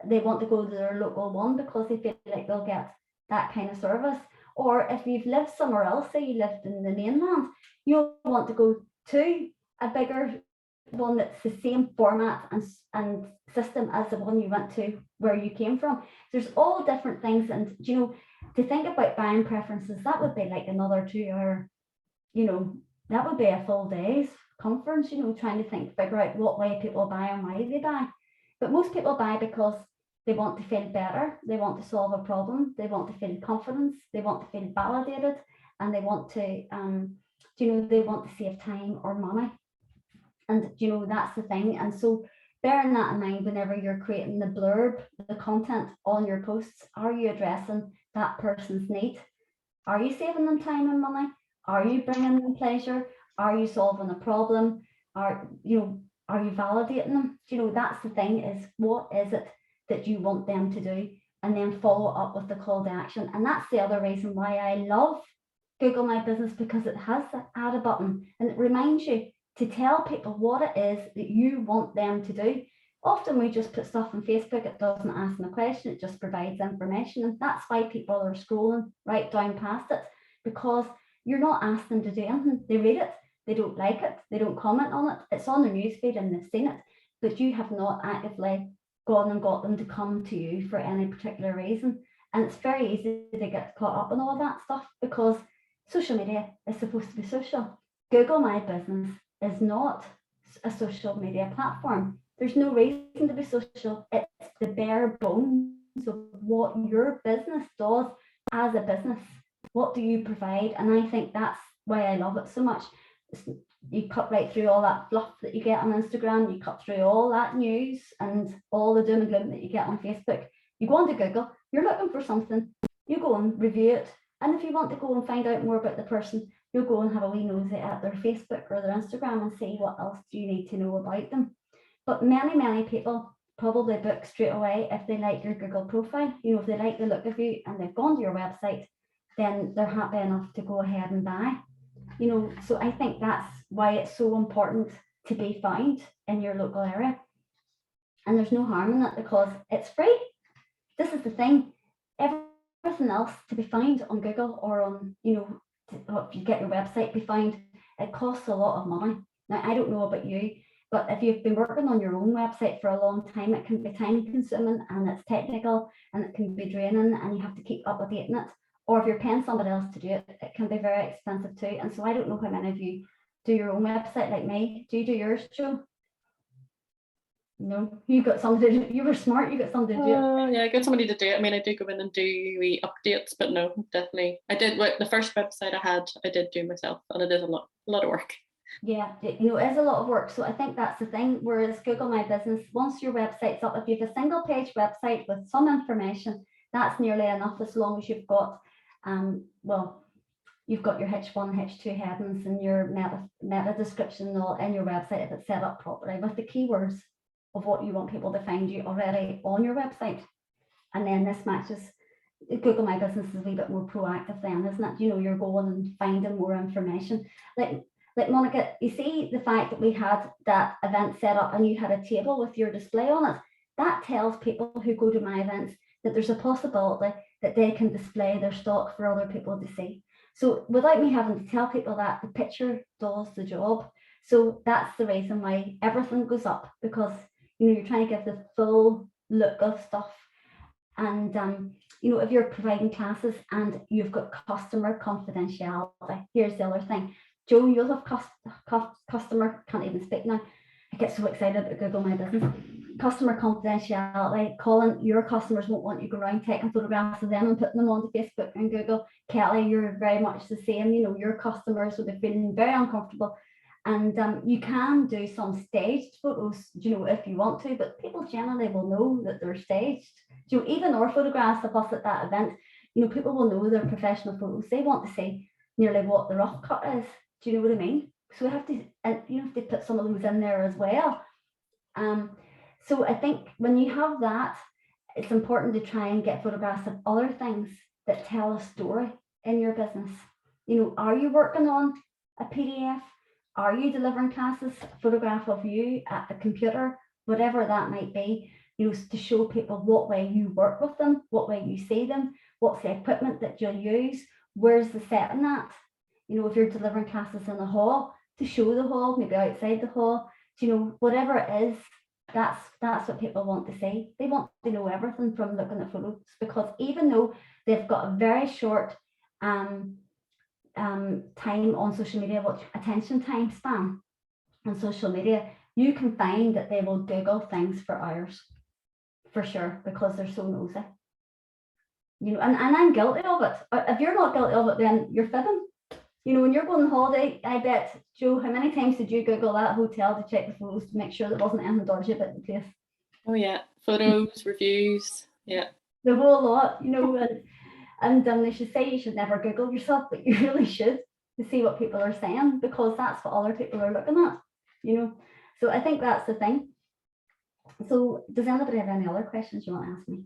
They want to go to their local one because they feel like they'll get that kind of service. Or if you've lived somewhere else, say you lived in the mainland, you'll want to go to a bigger one that's the same format and system as the one you went to where you came from. There's all different things, and to think about buying preferences, that would be like another 2 hour, that would be a full day's conference, trying to figure out what way people buy and why they buy. But most people buy because they want to feel better, they want to solve a problem, they want to feel confidence, they want to feel validated, and they want to they want to save time or money. And that's the thing. And so bearing that in mind, whenever you're creating the blurb, the content on your posts, are you addressing that person's need? Are you saving them time and money? Are you bringing them pleasure? Are you solving a problem? Are you validating them? That's the thing, is what is it that you want them to do? and then follow up with the call to action. And that's the other reason why I love Google My Business, because it has the add a button and it reminds you to tell people what it is that you want them to do. Often we just put stuff on Facebook, it doesn't ask them a question, it just provides information. And that's why people are scrolling right down past it, because you're not asking them to do anything. They read it, they don't like it, they don't comment on it, it's on their newsfeed and they've seen it, but you have not actively gone and got them to come to you for any particular reason. And it's very easy to get caught up in all that stuff, because social media is supposed to be social. Google My Business is not a social media platform. There's no reason to be social. It's the bare bones of what your business does as a business. What do you provide? And I think that's why I love it so much. You cut right through all that fluff that you get on Instagram, you cut through all that news and all the doom and gloom that you get on Facebook. You go onto Google, you're looking for something, you go and review it. And if you want to go and find out more about the person, you'll go and have a wee nosy at their Facebook or their Instagram and see what else do you need to know about them. But many people probably book straight away if they like your Google profile. You know, if they like the look of you and they've gone to your website, then they're happy enough to go ahead and buy. You know, so I think that's why it's so important to be found in your local area. And there's no harm in that, because it's free. This is the thing. Everything else to be found on Google or on, you know, if you get your website be found, it costs a lot of money. Now, I don't know about you, but if you've been working on your own website for a long time, it can be time consuming and it's technical and it can be draining and you have to keep updating it. Or if you're paying somebody else to do it, it can be very expensive too. And so I don't know how many of you do your own website like me. Do you do yours, Joe? No, you got somebody to do. You were smart, you got somebody to do it. Yeah, I got somebody to do it. I mean, I do go in and do wee updates, but no, definitely. I did the first website I did do myself, and it is a lot of work. Yeah, you know, it is a lot of work. So I think that's the thing. Whereas Google My Business, once your website's up, if you have a single page website with some information, that's nearly enough, as long as you've got, well, you've got your H1, H2 headings and your meta description all in your website if it's set up properly with the keywords of what you want people to find you already on your website. And then this matches. Google My Business is a wee bit more proactive then, isn't it? You know, you're going and finding more information. Like Monica, you see the fact that we had that event set up and you had a table with your display on it, that tells people who go to my events that there's a possibility that they can display their stock for other people to see. So without me having to tell people that, the picture does the job. So that's the reason why everything goes up, because you know, you're trying to give the full look of stuff. And you know, if you're providing classes and you've got customer confidentiality, here's the other thing. Joe, you'll have customer, can't even speak now. I get so excited about Google My Business. Customer confidentiality, Colin, your customers won't want you go around taking photographs of them and putting them onto Facebook and Google. Kelly, you're very much the same. You know, your customers will be feeling very uncomfortable. And you can do some staged photos, you know, if you want to, but people generally will know that they're staged. You know, even our photographs of us at that event, you know, people will know they're professional photos. They want to see nearly what the rough cut is. Do you know what I mean? So we have to, you have to put some of those in there as well. So I think when you have that, it's important to try and get photographs of other things that tell a story in your business. You know, are you working on a PDF? Are you delivering classes? A photograph of you at the computer, whatever that might be, you know, to show people what way you work with them, what way you see them, what's the equipment that you'll use, where's the setting at. You know, if you're delivering classes in the hall, to show the hall, maybe outside the hall, you know, whatever it is, that's what people want to see. They want to know everything from looking at photos, because even though they've got a very short time on social media, what attention time span on social media, you can find that they will Google things for hours, for sure, because they're so nosy. You know, and I'm guilty of it. If you're not guilty of it, then you're fibbing. You know, when you're going on holiday, I bet, Joe, how many times did you Google that hotel to check the photos to make sure there wasn't anything dodgy about the place? Oh yeah, photos, reviews, yeah. The whole lot, you know, and they should say you should never Google yourself, but you really should, to see what people are saying, because that's what other people are looking at, you know. So I think that's the thing. So does anybody have any other questions you want to ask me?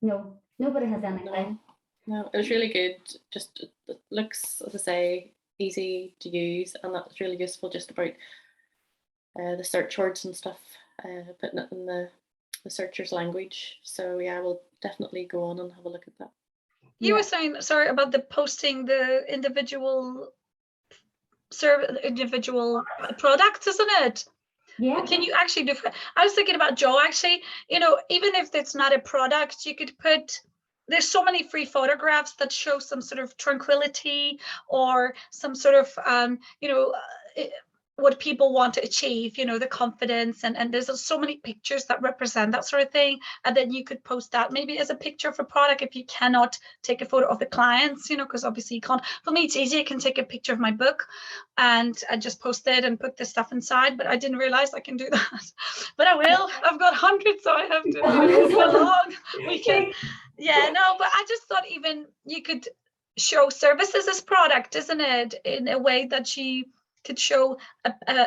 No, nobody has anything. No, it was really good. Just it looks, as I say, easy to use, and that was really useful just about the search words and stuff, putting it in the searcher's language. So yeah, we'll definitely go on and have a look at that. You were saying, sorry, about the posting the individual products, isn't it? Yeah. Can you actually do? I was thinking about Joe. Actually, you know, even if it's not a product, you could put. There's so many free photographs that show some sort of tranquility or some sort of, you know, what people want to achieve, you know, the confidence, and there's so many pictures that represent that sort of thing. And then you could post that maybe as a picture of a product if you cannot take a photo of the clients, you know, because obviously you can't. For me, it's easy. I can take a picture of my book and I just post it and put the stuff inside, but I didn't realize I can do that. But I will. I've got hundreds, so I have to, you know, so long. We can, yeah, no, but I just thought even you could show services as product, isn't it? In a way that you could show,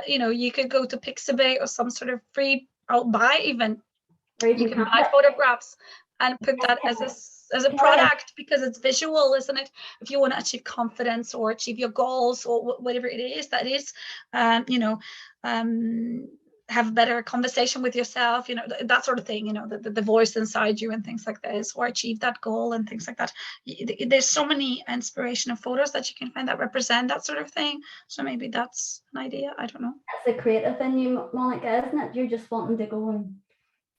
you know, you could go to Pixabay or some sort of free, I'll buy even, you can buy photographs and put that as a product because it's visual, isn't it? If you want to achieve confidence or achieve your goals or whatever it is, that is, you know, have a better conversation with yourself, you know, that sort of thing, you know, the voice inside you and things like this, or achieve that goal and things like that. There's so many inspirational photos that you can find that represent that sort of thing. So maybe that's an idea. I don't know. That's the creative in you, Monica, isn't it? You're just wanting to go and,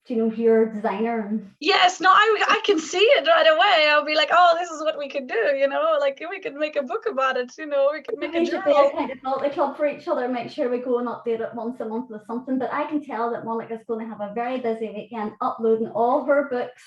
you know, you're a designer. And yes, no, I can see it right away. I'll be like, oh, this is what we could do, you know, like we could make a book about it, you know, we could make a journal. Be a kind of multi club for each other, make sure we go and update it once a month with something. But I can tell that Monica's going to have a very busy weekend uploading all her books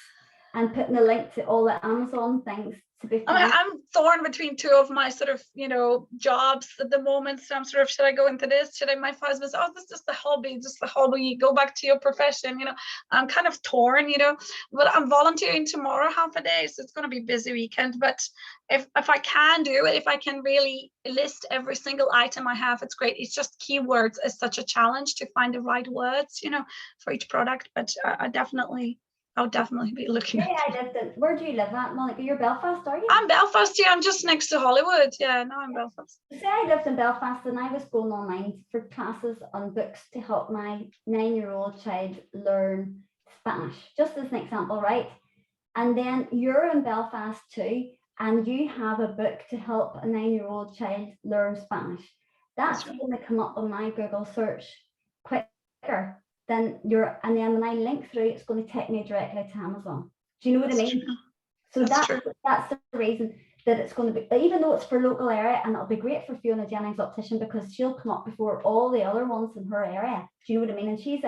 and putting a link to all the Amazon things to be found. I'm torn between two of my sort of, you know, jobs at the moment. So I'm sort of, should I go into this? Should I? My husband says, oh, this is just a hobby, go back to your profession, you know. I'm kind of torn, you know, but I'm volunteering tomorrow half a day, so it's going to be a busy weekend. But if I can do it, if I can really list every single item I have, it's great. It's just keywords is such a challenge to find the right words, you know, for each product. But I'll definitely be looking. Where do you live at, Monica? You're Belfast, are you? I'm Belfast, yeah. I'm just next to Hollywood. Yeah, no, I'm Belfast. Say I lived in Belfast and I was going online for classes on books to help my 9-year-old child learn Spanish, just as an example, right? And then you're in Belfast too, and you have a book to help a 9-year-old child learn Spanish. That's going to come up on my Google search quicker. And then when I link through, it's going to take me directly to Amazon. Do you know what I mean? True. So that's the reason that it's going to be, even though it's for local area, and it'll be great for Fiona Jennings Optician because she'll come up before all the other ones in her area. Do you know what I mean? And she's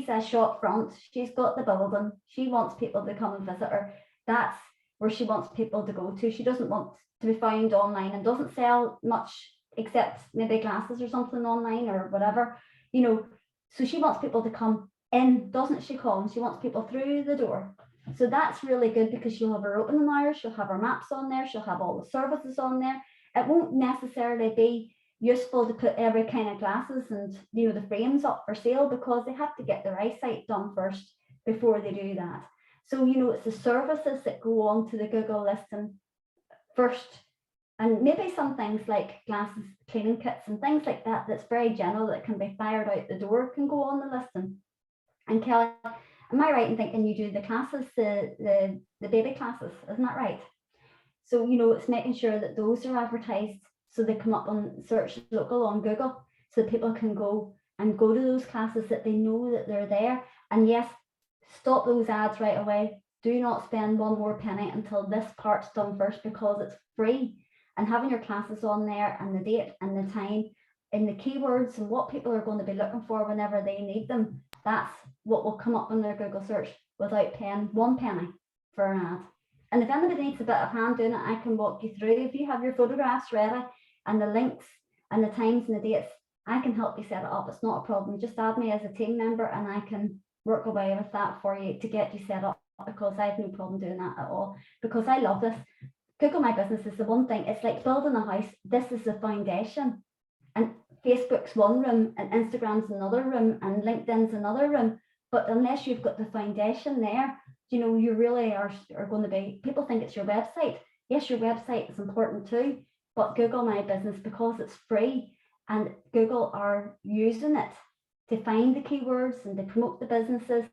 a shop front. She's got the building. She wants people to come and visit her. That's where she wants people to go to. She doesn't want to be found online and doesn't sell much except maybe glasses or something online or whatever, you know. So she wants people to come in, doesn't she, Colin? She wants people through the door. So that's really good because she'll have her opening hours, she'll have her maps on there, she'll have all the services on there. It won't necessarily be useful to put every kind of glasses and, you know, the frames up for sale because they have to get their eyesight done first before they do that. So, you know, it's the services that go on to the Google listing first. And maybe some things like glasses, cleaning kits and things like that, that's very general, that can be fired out the door, can go on the listing. And Kelly, am I right in thinking you do the classes, the baby classes, isn't that right? So, you know, it's making sure that those are advertised so they come up on search local on Google so people can go to those classes, that they know that they're there. And yes, stop those ads right away. Do not spend one more penny until this part's done first because it's free. And having your classes on there and the date and the time and the keywords and what people are going to be looking for whenever they need them, that's what will come up on their Google search without paying 1 penny for an ad. And if anybody needs a bit of hand doing it, I can walk you through. If you have your photographs ready and the links and the times and the dates, I can help you set it up. It's not a problem. Just add me as a team member and I can work away with that for you to get you set up, because I have no problem doing that at all, because I love this. Google My Business is the one thing. It's like building a house. This is the foundation, and Facebook's one room and Instagram's another room and LinkedIn's another room. But unless you've got the foundation there, You know, you really are going to be, people think it's your website. Yes, your website is important too, but Google My Business, because it's free and Google are using it to find the keywords and to promote the businesses,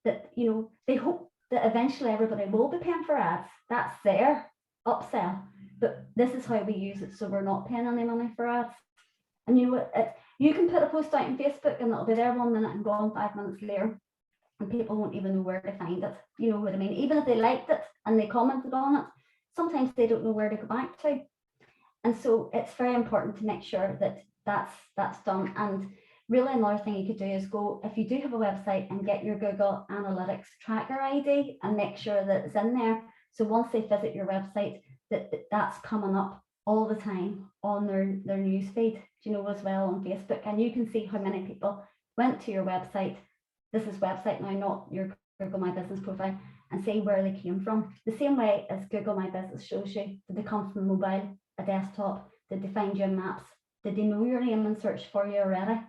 that, you know, they hope that eventually everybody will be paying for ads. That's their upsell. But this is how we use it, so we're not paying any money for ads. And you know what? You can put a post out on Facebook and it'll be there 1 minute and gone 5 minutes later, and people won't even know where to find it. You know what I mean? Even if they liked it and they commented on it, sometimes they don't know where to go back to. And so it's very important to make sure that that's done. And really, another thing you could do is go, if you do have a website, and get your Google Analytics tracker ID and make sure that it's in there. So once they visit your website, that's coming up all the time on their news feed, you know, as well on Facebook. And you can see how many people went to your website. This is website now, not your Google My Business profile, and see where they came from. The same way as Google My Business shows you, did they come from mobile, a desktop? Did they find you in maps? Did they know your name and search for you already?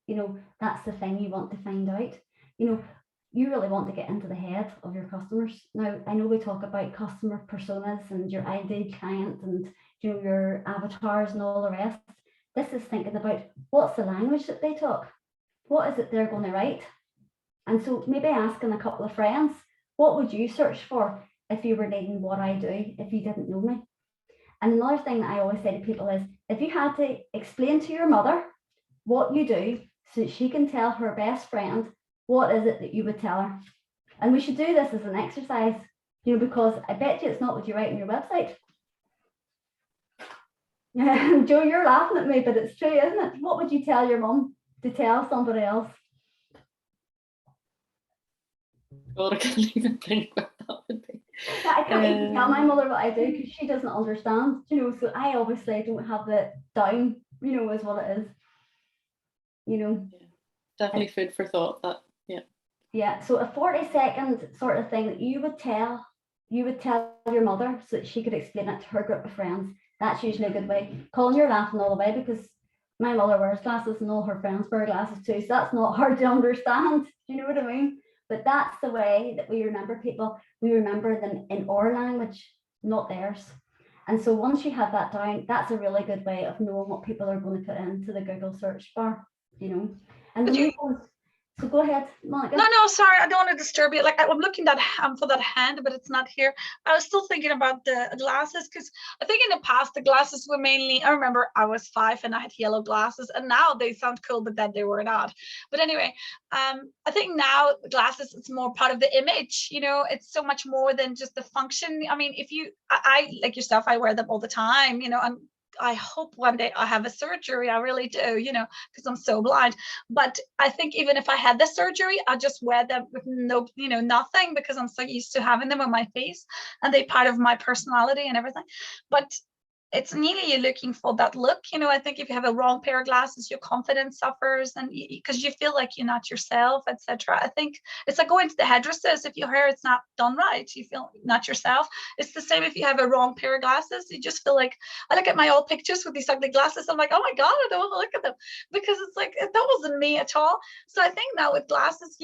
You know, that's the thing you want to find out. You know, you really want to get into the head of your customers. Now, I know we talk about customer personas and your ideal client and, you know, your avatars and all the rest. This is thinking about what's the language that they talk? What is it they're going to write? And so maybe asking a couple of friends, what would you search for if you were needing what I do, if you didn't know me? And another thing that I always say to people is, if you had to explain to your mother what you do so that she can tell her best friend, what is it that you would tell her? And we should do this as an exercise, you know, because I bet you it's not what you write on your website. Joe, you're laughing at me, but it's true, isn't it? What would you tell your mum to tell somebody else? God, I can't even think what that would be. I can't even tell my mother what I do because she doesn't understand, you know, so I obviously don't have the down, you know, is what it is, you know. Yeah, definitely food for thought, that. Yeah, so a 40-second sort of thing that you would tell your mother so that she could explain it to her group of friends. That's usually a good way. Colin, you're laughing all the way because my mother wears glasses and all her friends wear glasses too, so that's not hard to understand. Do you know what I mean? But that's the way that we remember people. We remember them in our language, not theirs. And so once you have that down, that's a really good way of knowing what people are going to put into the Google search bar, you know. And so go ahead, Monica. No, sorry, I don't want to disturb you. Like, I'm looking for that hand, but it's not here. I was still thinking about the glasses, because I think in the past the glasses were mainly, I remember I was 5 and I had yellow glasses, and now they sound cool, but then they were not. But anyway, I think now glasses, it's more part of the image, you know, it's so much more than just the function. I mean, I like yourself, I wear them all the time, you know, and I hope one day I have a surgery. I really do, you know, because I'm so blind. But I think even if I had the surgery, I just wear them with no, you know, nothing, because I'm so used to having them on my face and they're part of my personality and everything. But it's nearly you're looking for that look, you know. I think if you have a wrong pair of glasses, your confidence suffers, and because you feel like you're not yourself, etc. I think it's like going to the hairdressers. If your hair is not done right, you feel not yourself. It's the same if you have a wrong pair of glasses. You just feel like, I look at my old pictures with these ugly glasses, I'm like, oh my god, I don't want to look at them, because it's like that wasn't me at all. So I think now with glasses,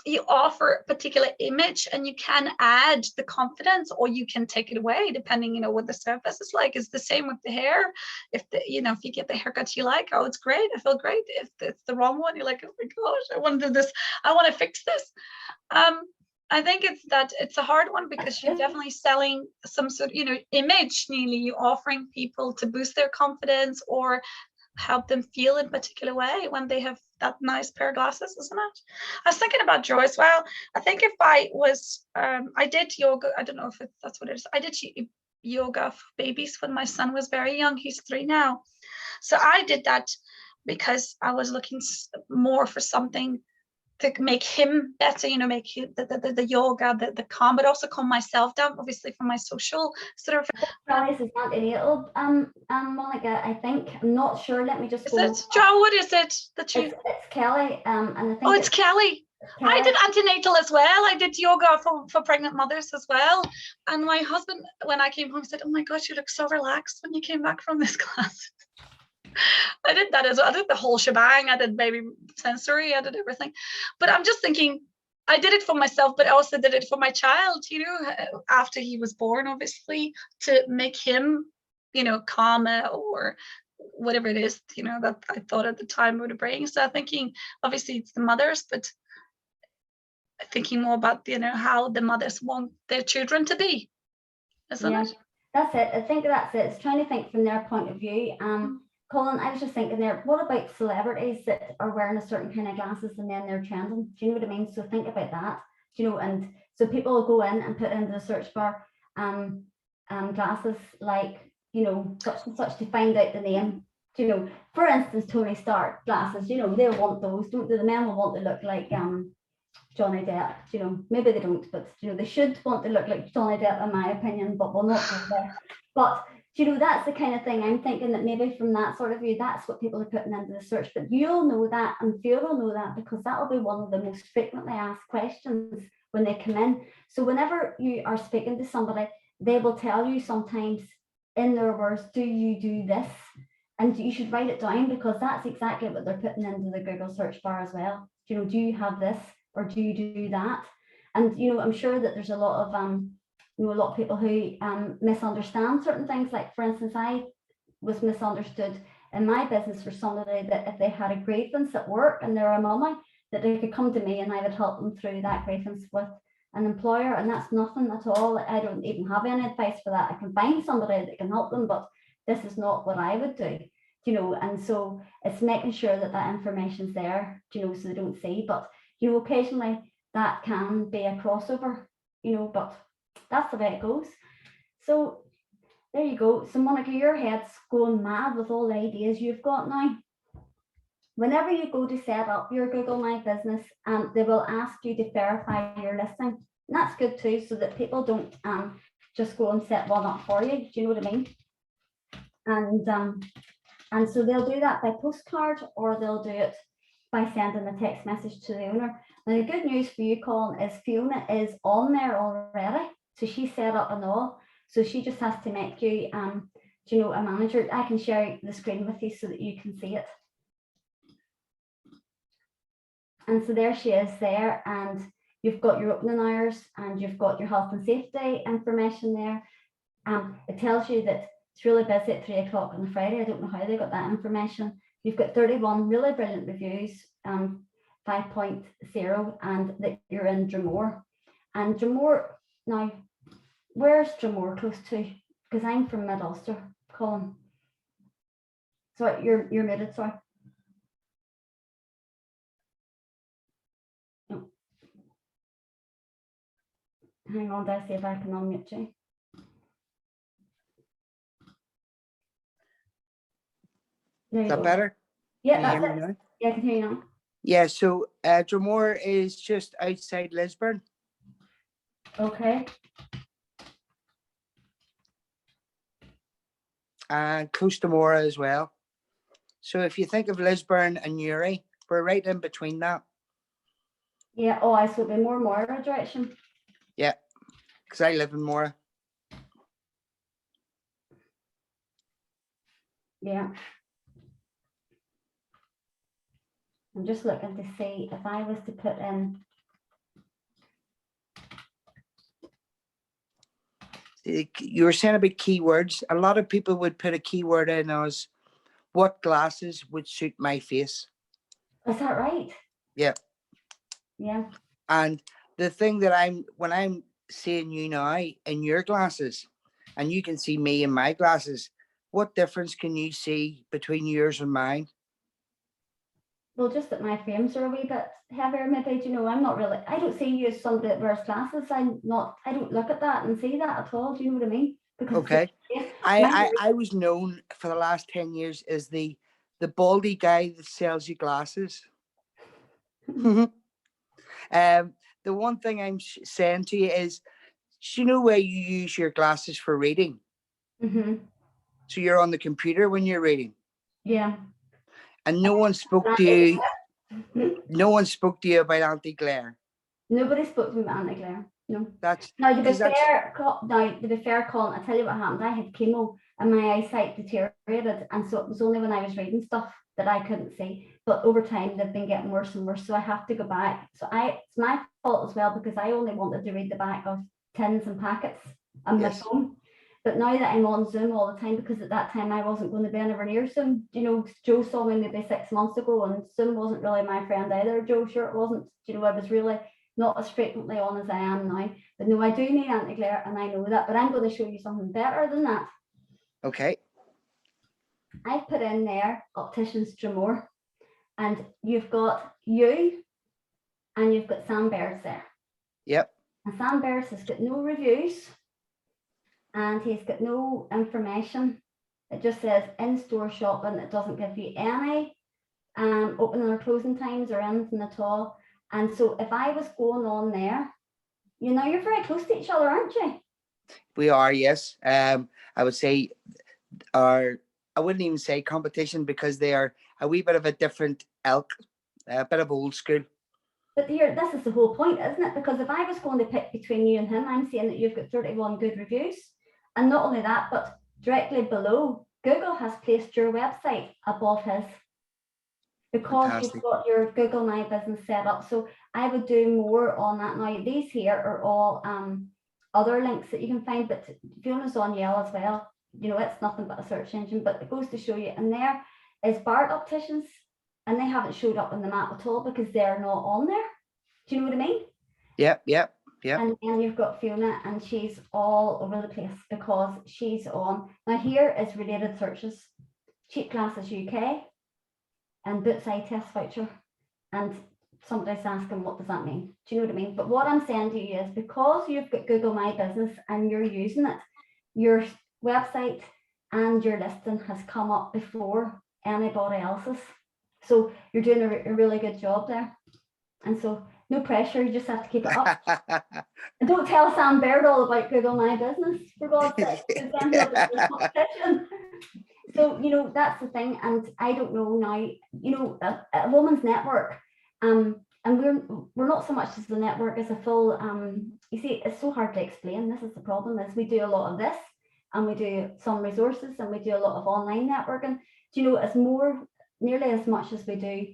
you offer a particular image, and you can add the confidence or you can take it away depending, you know, what the surface is like. It's the same with the hair. If you get the haircut you like, oh, it's great, I feel great. If it's the wrong one, you're like, oh my gosh, I want to do this, I want to fix this. I think it's a hard one, because you're definitely selling some sort of, you know, image. Nearly you're offering people to boost their confidence or help them feel in a particular way when they have that nice pair of glasses, isn't it? I was thinking about Joy as well. I think if I was, I did yoga, I don't know if that's what it is. I did yoga for babies when my son was very young. He's 3 now. So I did that because I was looking more for something to make him better, you know, make the yoga, the calm, but also calm myself down, obviously, for my social sort of. This is not antenatal, Monica, I think. I'm not sure. Let me just go. Is it, Joe, what is it that you... It's Kelly, and I think... Oh, it's Kelly. I did antenatal as well. I did yoga for pregnant mothers as well. And my husband, when I came home, said, oh my gosh, you look so relaxed when you came back from this class. I did that as well. I did the whole shebang. I did baby sensory. I did everything. But I'm just thinking, I did it for myself, but I also did it for my child, you know, after he was born, obviously, to make him, you know, calmer or whatever it is, you know, that I thought at the time would bring. So thinking, obviously it's the mothers, but thinking more about, you know, how the mothers want their children to be, isn't Yeah, it? that's it. I think that's it. It's trying to think from their point of view. Colin, I was just thinking there, what about celebrities that are wearing a certain kind of glasses and then they're trending? Do you know what I mean? So think about that, you know, and so people will go in and put into the search bar glasses like, you know, such and such to find out the name. You know, for instance, Tony Stark glasses, you know, they'll want those, don't they? The men will want to look like Johnny Depp, you know, maybe they don't, but you know, they should want to look like Johnny Depp, in my opinion, but we'll not go there. But you know, that's the kind of thing I'm thinking, that maybe from that sort of view, that's what people are putting into the search. But you'll know that, and Fiona will know that, because that will be one of the most frequently asked questions when they come in. So whenever you are speaking to somebody, they will tell you sometimes in their words, do you do this? And you should write it down, because that's exactly what they're putting into the Google search bar as well. You know, do you have this, or do you do that? And you know, I'm sure that there's a lot of you know, a lot of people who misunderstand certain things. Like, for instance, I was misunderstood in my business for somebody that if they had a grievance at work and they're a mummy, that they could come to me and I would help them through that grievance with an employer. And that's nothing at all. I don't even have any advice for that. I can find somebody that can help them, but this is not what I would do, you know. And so it's making sure that that information's there, you know, so they don't see. But you know, occasionally that can be a crossover, you know, but that's the way it goes. So there you go. So Monica, your head's going mad with all the ideas you've got now. Whenever you go to set up your Google My Business, they will ask you to verify your listing. And that's good too, so that people don't just go and set one up for you. Do you know what I mean? And so they'll do that by postcard, or they'll do it by sending a text message to the owner. Now the good news for you, Colin, is Fiona is on there already. So she's set up and all. So she just has to make you, you know, a manager. I can share the screen with you so that you can see it. And so there she is there, and you've got your opening hours and you've got your health and safety information there. It tells you that it's really busy at 3 o'clock on a Friday. I don't know how they got that information. You've got 31 really brilliant reviews, 5.0, and that you're in Dromore. And Dromore, now, where's Dromore close to? Because I'm from Mid Ulster, Colin. Sorry, you're muted, sorry. No. Hang on, I'll see if I can unmute you. There you Is that go. better? Yeah, Can you hear that's me it. now? Yeah, I can hear you now. Yeah, so Dromore is just outside Lisburn. Okay. And close to Mora as well. So if you think of Lisburn and Newry, we're right in between that. Yeah, oh, I should be more Mora direction. Yeah, because I live in Mora. Yeah. I'm just looking to see if I was to put in. You were saying about keywords. A lot of people would put a keyword in as what glasses would suit my face. Is that right? Yeah. Yeah. And the thing that when I'm seeing you now in your glasses, and you can see me in my glasses, what difference can you see between yours and mine? Well, just that my frames are a wee bit heavier, maybe. You know, I'm not really, I don't see you as somebody that wears glasses. I don't look at that and see that at all. Do you know what I mean? Because okay. I was known for the last 10 years as the baldy guy that sells you glasses. The one thing I'm saying to you is, do you know where you use your glasses for reading? Mm-hmm. So you're on the computer when you're reading. Yeah. And no one spoke to you. No one spoke to you about anti-glare. Nobody spoke to me about anti-glare. No. That's now to be fair, Colin, I tell you what happened. I had chemo and my eyesight deteriorated, and so it was only when I was reading stuff that I couldn't see. But over time, they've been getting worse and worse. So I have to go back. So it's my fault as well, because I only wanted to read the back of tins and packets on my Yes. phone. But now that I'm on Zoom all the time, because at that time I wasn't going to be anywhere near Zoom. You know, Joe saw me maybe 6 months ago, and Zoom wasn't really my friend either. Joe, sure it wasn't. You know, I was really not as frequently on as I am now. But no, I do need anti-glare, and I know that. But I'm going to show you something better than that. Okay. I've put in there Opticians Dromore, and you've got you, and you've got Sam Bears there. Yep. And Sam Bears has got no reviews, and he's got no information. It just says in-store shopping. It doesn't give you any opening or closing times or anything at all. And so if I was going on there, you know, you're very close to each other, aren't you? We are, yes. I would say I wouldn't even say competition, because they are a wee bit of a different ilk, a bit of old school. But here, this is the whole point, isn't it? Because if I was going to pick between you and him, I'm saying that you've got 31 good reviews. And not only that, but directly below, Google has placed your website above his, because Fantastic. you've got your Google My Business set up. So I would do more on that now. These here are all other links that you can find, but Fiona's on Yale as well. You know, it's nothing but a search engine, but it goes to show you. And there is Bart Opticians, and they haven't showed up on the map at all because they're not on there. Do you know what I mean? Yep. And then you've got Fiona, and she's all over the place because she's on. Now here is related searches: Cheap Glasses UK and Boots Eye Test Voucher. And somebody's asking, what does that mean? Do you know what I mean? But what I'm saying to you is, because you've got Google My Business and you're using it, your website and your listing has come up before anybody else's. So you're doing a really good job there. And so no pressure, you just have to keep it up. And don't tell Sam Baird all about Google My Business, for God's sake, because then he'll be in competition. So, you know, that's the thing. And I don't know now, you know, a woman's network, and we're not so much as the network as a full, you see, it's so hard to explain. This is the problem, is we do a lot of this, and we do some resources, and we do a lot of online networking. Do you know, it's nearly as much as we do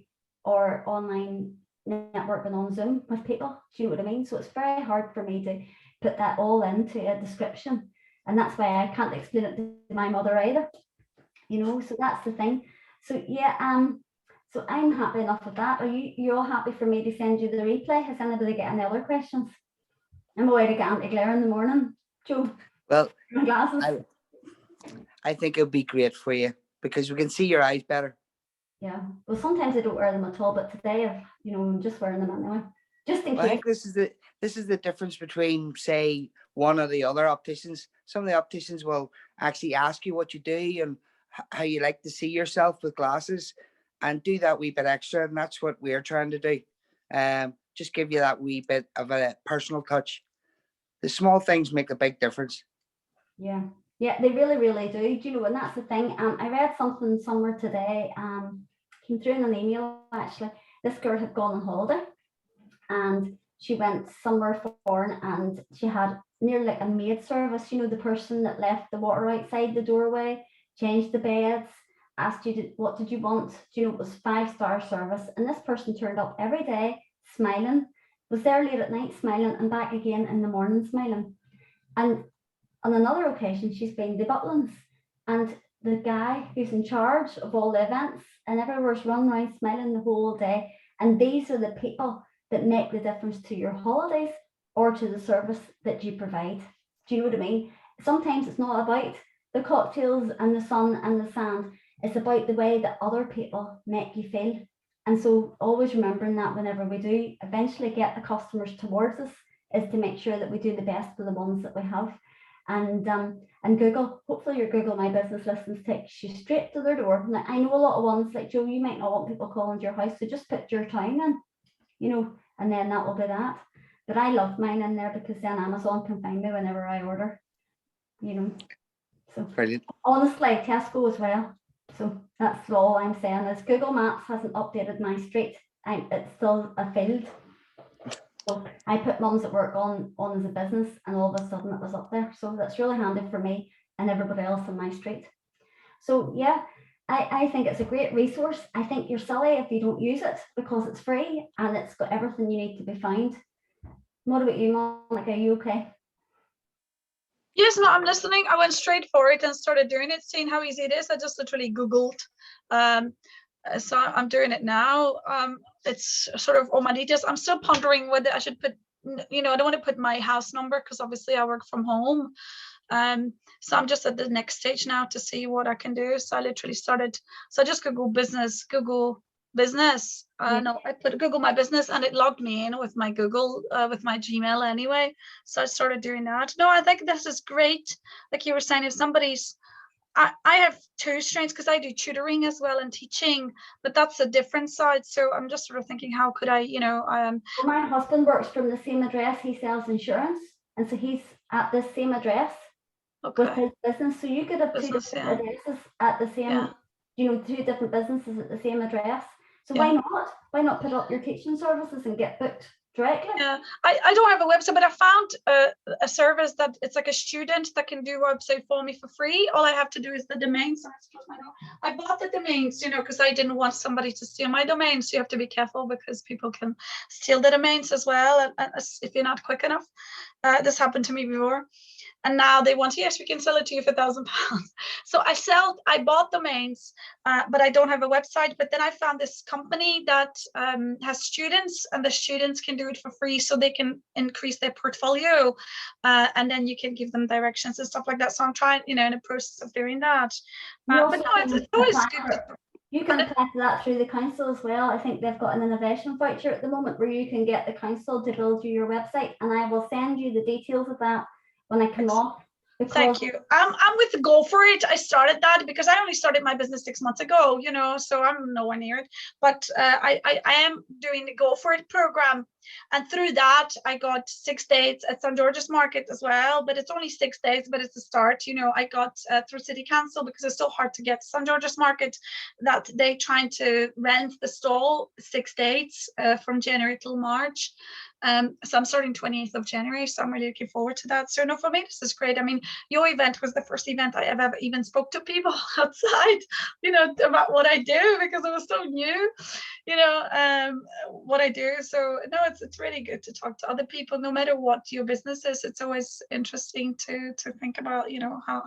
or online networking on Zoom with people. Do you know what I mean? So it's very hard for me to put that all into a description, and that's why I can't explain it to my mother either. You know, so that's the thing. So yeah, so I'm happy enough with that. Are you all happy for me to send you the replay? Has anybody got any other questions? I'm away to get anti-glare in the morning, Joe. Well, my glasses. I think it would be great for you, because we can see your eyes better. Yeah. Well, sometimes I don't wear them at all, but today I'm just wearing them anyway, just in Well, I case. think this is the difference between, say, one or the other opticians. Some of the opticians will actually ask you what you do and how you like to see yourself with glasses, and do that wee bit extra. And that's what we're trying to do. Just give you that wee bit of a personal touch. The small things make a big difference. Yeah, they really, really do. Do you know? And that's the thing. I read something somewhere today. Came through in an email actually. This girl had gone on holiday, and she went somewhere foreign, and she had nearly like a maid service. You know, the person that left the water outside the doorway, changed the beds, asked you what did you want. Do you know, it was 5-star service, and this person turned up every day smiling, was there late at night smiling, and back again in the morning smiling. And on another occasion, she's been to Butlins, and the guy who's in charge of all the events and everywhere's run around smiling the whole day. And these are the people that make the difference to your holidays or to the service that you provide. Do you know what I mean? Sometimes it's not about the cocktails and the sun and the sand. It's about the way that other people make you feel. And so always remembering that whenever we do eventually get the customers towards us, is to make sure that we do the best for the ones that we have. And Google, hopefully your Google My Business listings takes you straight to their door. Now, I know a lot of ones like Joe, you might not want people calling to your house, so just put your town in, you know, and then that will be that. But I love mine in there because then Amazon can find me whenever I order, you know. So Brilliant. Honestly, Tesco as well. So that's all I'm saying is Google Maps hasn't updated my street. It's still a field. So I put Mums at Work on as a business, and all of a sudden it was up there. So that's really handy for me and everybody else on my street. So yeah, I think it's a great resource. I think you're silly if you don't use it because it's free and it's got everything you need to be found. What about you, Monica? Are you okay? Yes, no, I'm listening. I went straight for it and started doing it, seeing how easy it is. I just literally Googled. So I'm doing it now. It's sort of all my details. I'm still pondering whether I should put, I don't want to put my house number because obviously I work from home. So I'm just at the next stage now to see what I can do. So I literally started, so I just Google business. No, I put Google my business and it logged me in with my Google, with my Gmail anyway. So I started doing that. No, I think this is great. Like you were saying, if somebody's, I have two strengths because I do tutoring as well and teaching, but that's a different side. So I'm just sort of thinking, how could I, Well, my husband works from the same address. He sells insurance, and so he's at the same address with okay, his business. So you could have two business, different addresses at the same, yeah. two different businesses at the same address. So Yeah. why not? Why not put up your teaching services and get booked directly? Yeah, I don't have a website, but I found a service that it's like a student that can do a website for me for free. All I have to do is the domain. So I bought the domains, because I didn't want somebody to steal my domains. So you have to be careful because people can steal the domains as well, and if you're not quick enough. This happened to me before. And now they want, yes, we can sell it to you for £1,000. So I bought domains, but I don't have a website. But then I found this company that has students, and the students can do it for free, so they can increase their portfolio, and then you can give them directions and stuff like that. So I'm trying, in the process of doing that. But no, it's always good. You can apply for that through the council as well. I think they've got an innovation voucher at the moment where you can get the council to build you your website, and I will send you the details of that when I come off. Thank you. I'm with the Go For It. I started that because I only started my business 6 months ago, so I'm nowhere near it. But I am doing the Go For It program. And through that, I got 6 days at St. George's Market as well. But it's only 6 days, but it's a start. I got through City Council because it's so hard to get to St. George's Market that they trying to rent the stall 6 days from January till March. So I'm starting 28th of January, so I'm really looking forward to that. So no, for me, this is great. I mean, your event was the first event I ever even spoke to people outside, about what I do, because it was so new, what I do. So no, it's really good to talk to other people, no matter what your business is. It's always interesting to think about,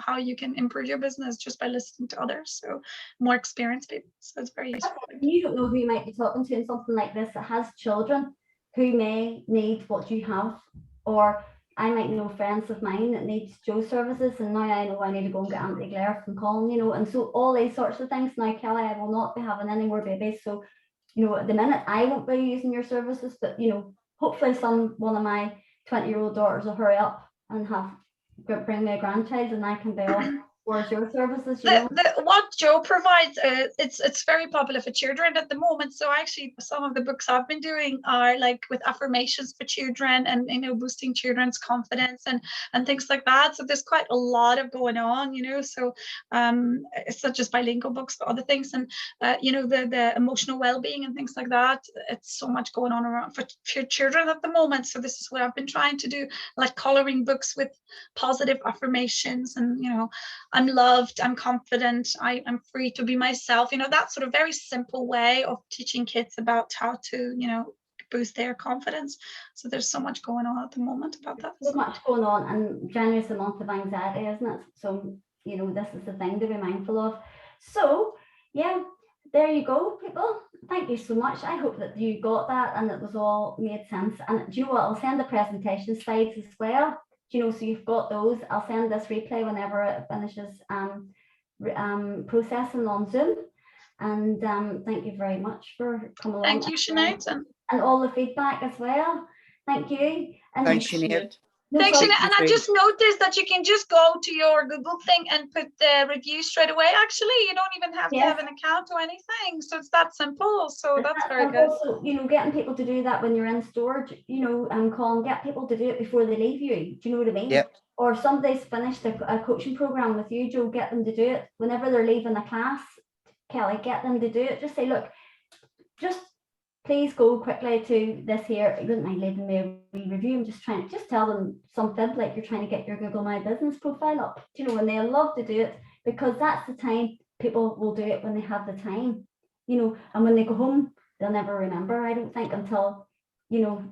how you can improve your business just by listening to others. So more experienced people. So it's very useful. You don't know who you might be talking to in something like this that has children who may need what you have, or I might know friends of mine that need Joe services, and now I know I need to go and get Auntie Claire from Colin, and so all these sorts of things. Now, Kelly, I will not be having any more babies, so at the minute I won't be using your services, but hopefully one of my 20-year-old daughters will hurry up and bring me a grandchild, and I can be off towards your services. What Joe provides, it's very popular for children at the moment. So actually, some of the books I've been doing are like with affirmations for children, and boosting children's confidence and things like that. So there's quite a lot of going on, so it's not just bilingual books, but other things, and the emotional well-being and things like that. It's so much going on around for children at the moment. So this is what I've been trying to do, like coloring books with positive affirmations, and I'm loved, I'm confident, I'm free to be myself, that sort of very simple way of teaching kids about how to, boost their confidence. So there's so much going on at the moment about that. There's much going on, and January's the month of anxiety, isn't it? So, this is the thing to be mindful of. So, yeah, there you go, people. Thank you so much. I hope that you got that and it was all made sense. And do you know what? I'll send the presentation slides as well. So you've got those. I'll send this replay whenever it finishes processing on Zoom. And thank you very much for coming along. Thank you, Sinead. And all the feedback as well. Thank you. And thanks, Sinead. Thanks, Sinead. And I just noticed that you can just go to your Google thing and put the review straight away. Actually, you don't even have to have an account or anything. So it's that simple. So that's very good. Also, getting people to do that when you're in storage, Colin, get people to do it before they leave you. Do you know what I mean? Yep. Or somebody's finished a coaching program with you, Joe, get them to do it. Whenever they're leaving a class, Kelly, get them to do it. Just say, look, just please go quickly to this here. You wouldn't mind leaving me a review. I'm just tell them something like you're trying to get your Google My Business profile up, and they'll love to do it, because that's the time people will do it when they have the time, you know, and when they go home, they'll never remember, I don't think, until, you know,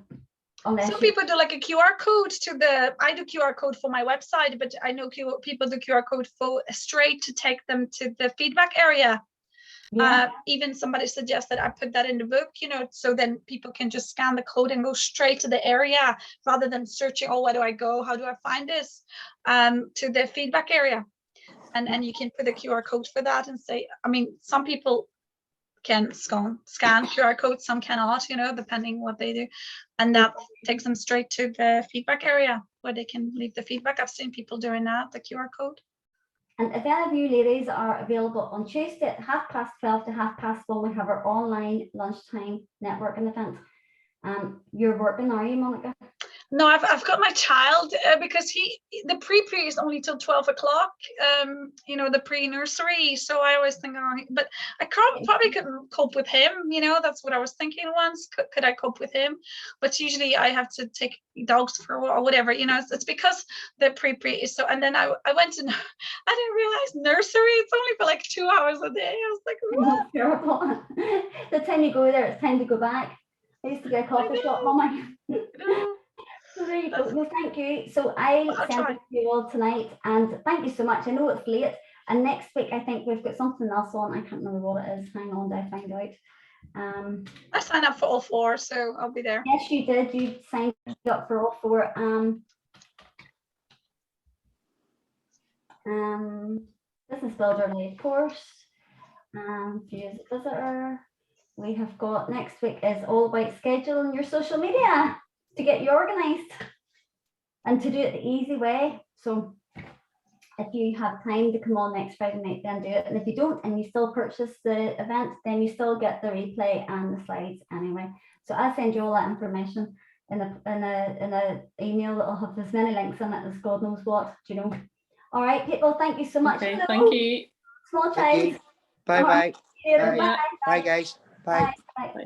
unless Some people do like a QR code to the, I do QR code for my website, but I know people do QR code for straight to take them to the feedback area. yeah. Even somebody suggested I put that in the book, you know, so then people can just scan the code and go straight to the area rather than searching, oh, where do I go? How do I find this? To the feedback area. And you can put a QR code for that and say, I mean, some people can scan QR codes, some cannot, you know, depending what they do. And that takes them straight to the feedback area where they can leave the feedback. I've seen people doing that, the QR code. And if any of you ladies are available on Tuesday at 12:30 to 1:30, we have our online lunchtime networking event. You're working, are you, Monica? No, I've got my child because the pre-pre is only till 12 o'clock, you know, the pre-nursery. So I always think, oh, but I probably couldn't cope with him, you know, that's what I was thinking once. Could I cope with him? But usually I have to take dogs for a walk or whatever, you know, it's because the pre-pre is so, and then I went to, I didn't realize nursery, it's only for like 2 hours a day. I was like, what? Terrible. The time you go there, it's time to go back. I used to get a coffee shop, oh my. So there you go. No, thank you. So I'll send it to you all tonight, and thank you so much. I know it's late, and next week I think we've got something else on. I can't remember what it is. Hang on, I find out. I signed up for all 4, so I'll be there. Yes, you did. You signed up for all 4. Business Builder Lead course. View as a visitor. We have got next week is all about scheduling your social media to get you organized and to do it the easy way. So if you have time to come on next Friday night, then do it. And if you don't and you still purchase the event, then you still get the replay and the slides anyway. So I'll send you all that information in a email that'll have as many links in it as God knows what, do you know. All right, people, thank you so much. Okay, thank you. Small child. Bye bye. Bye. Bye guys. Bye. Bye.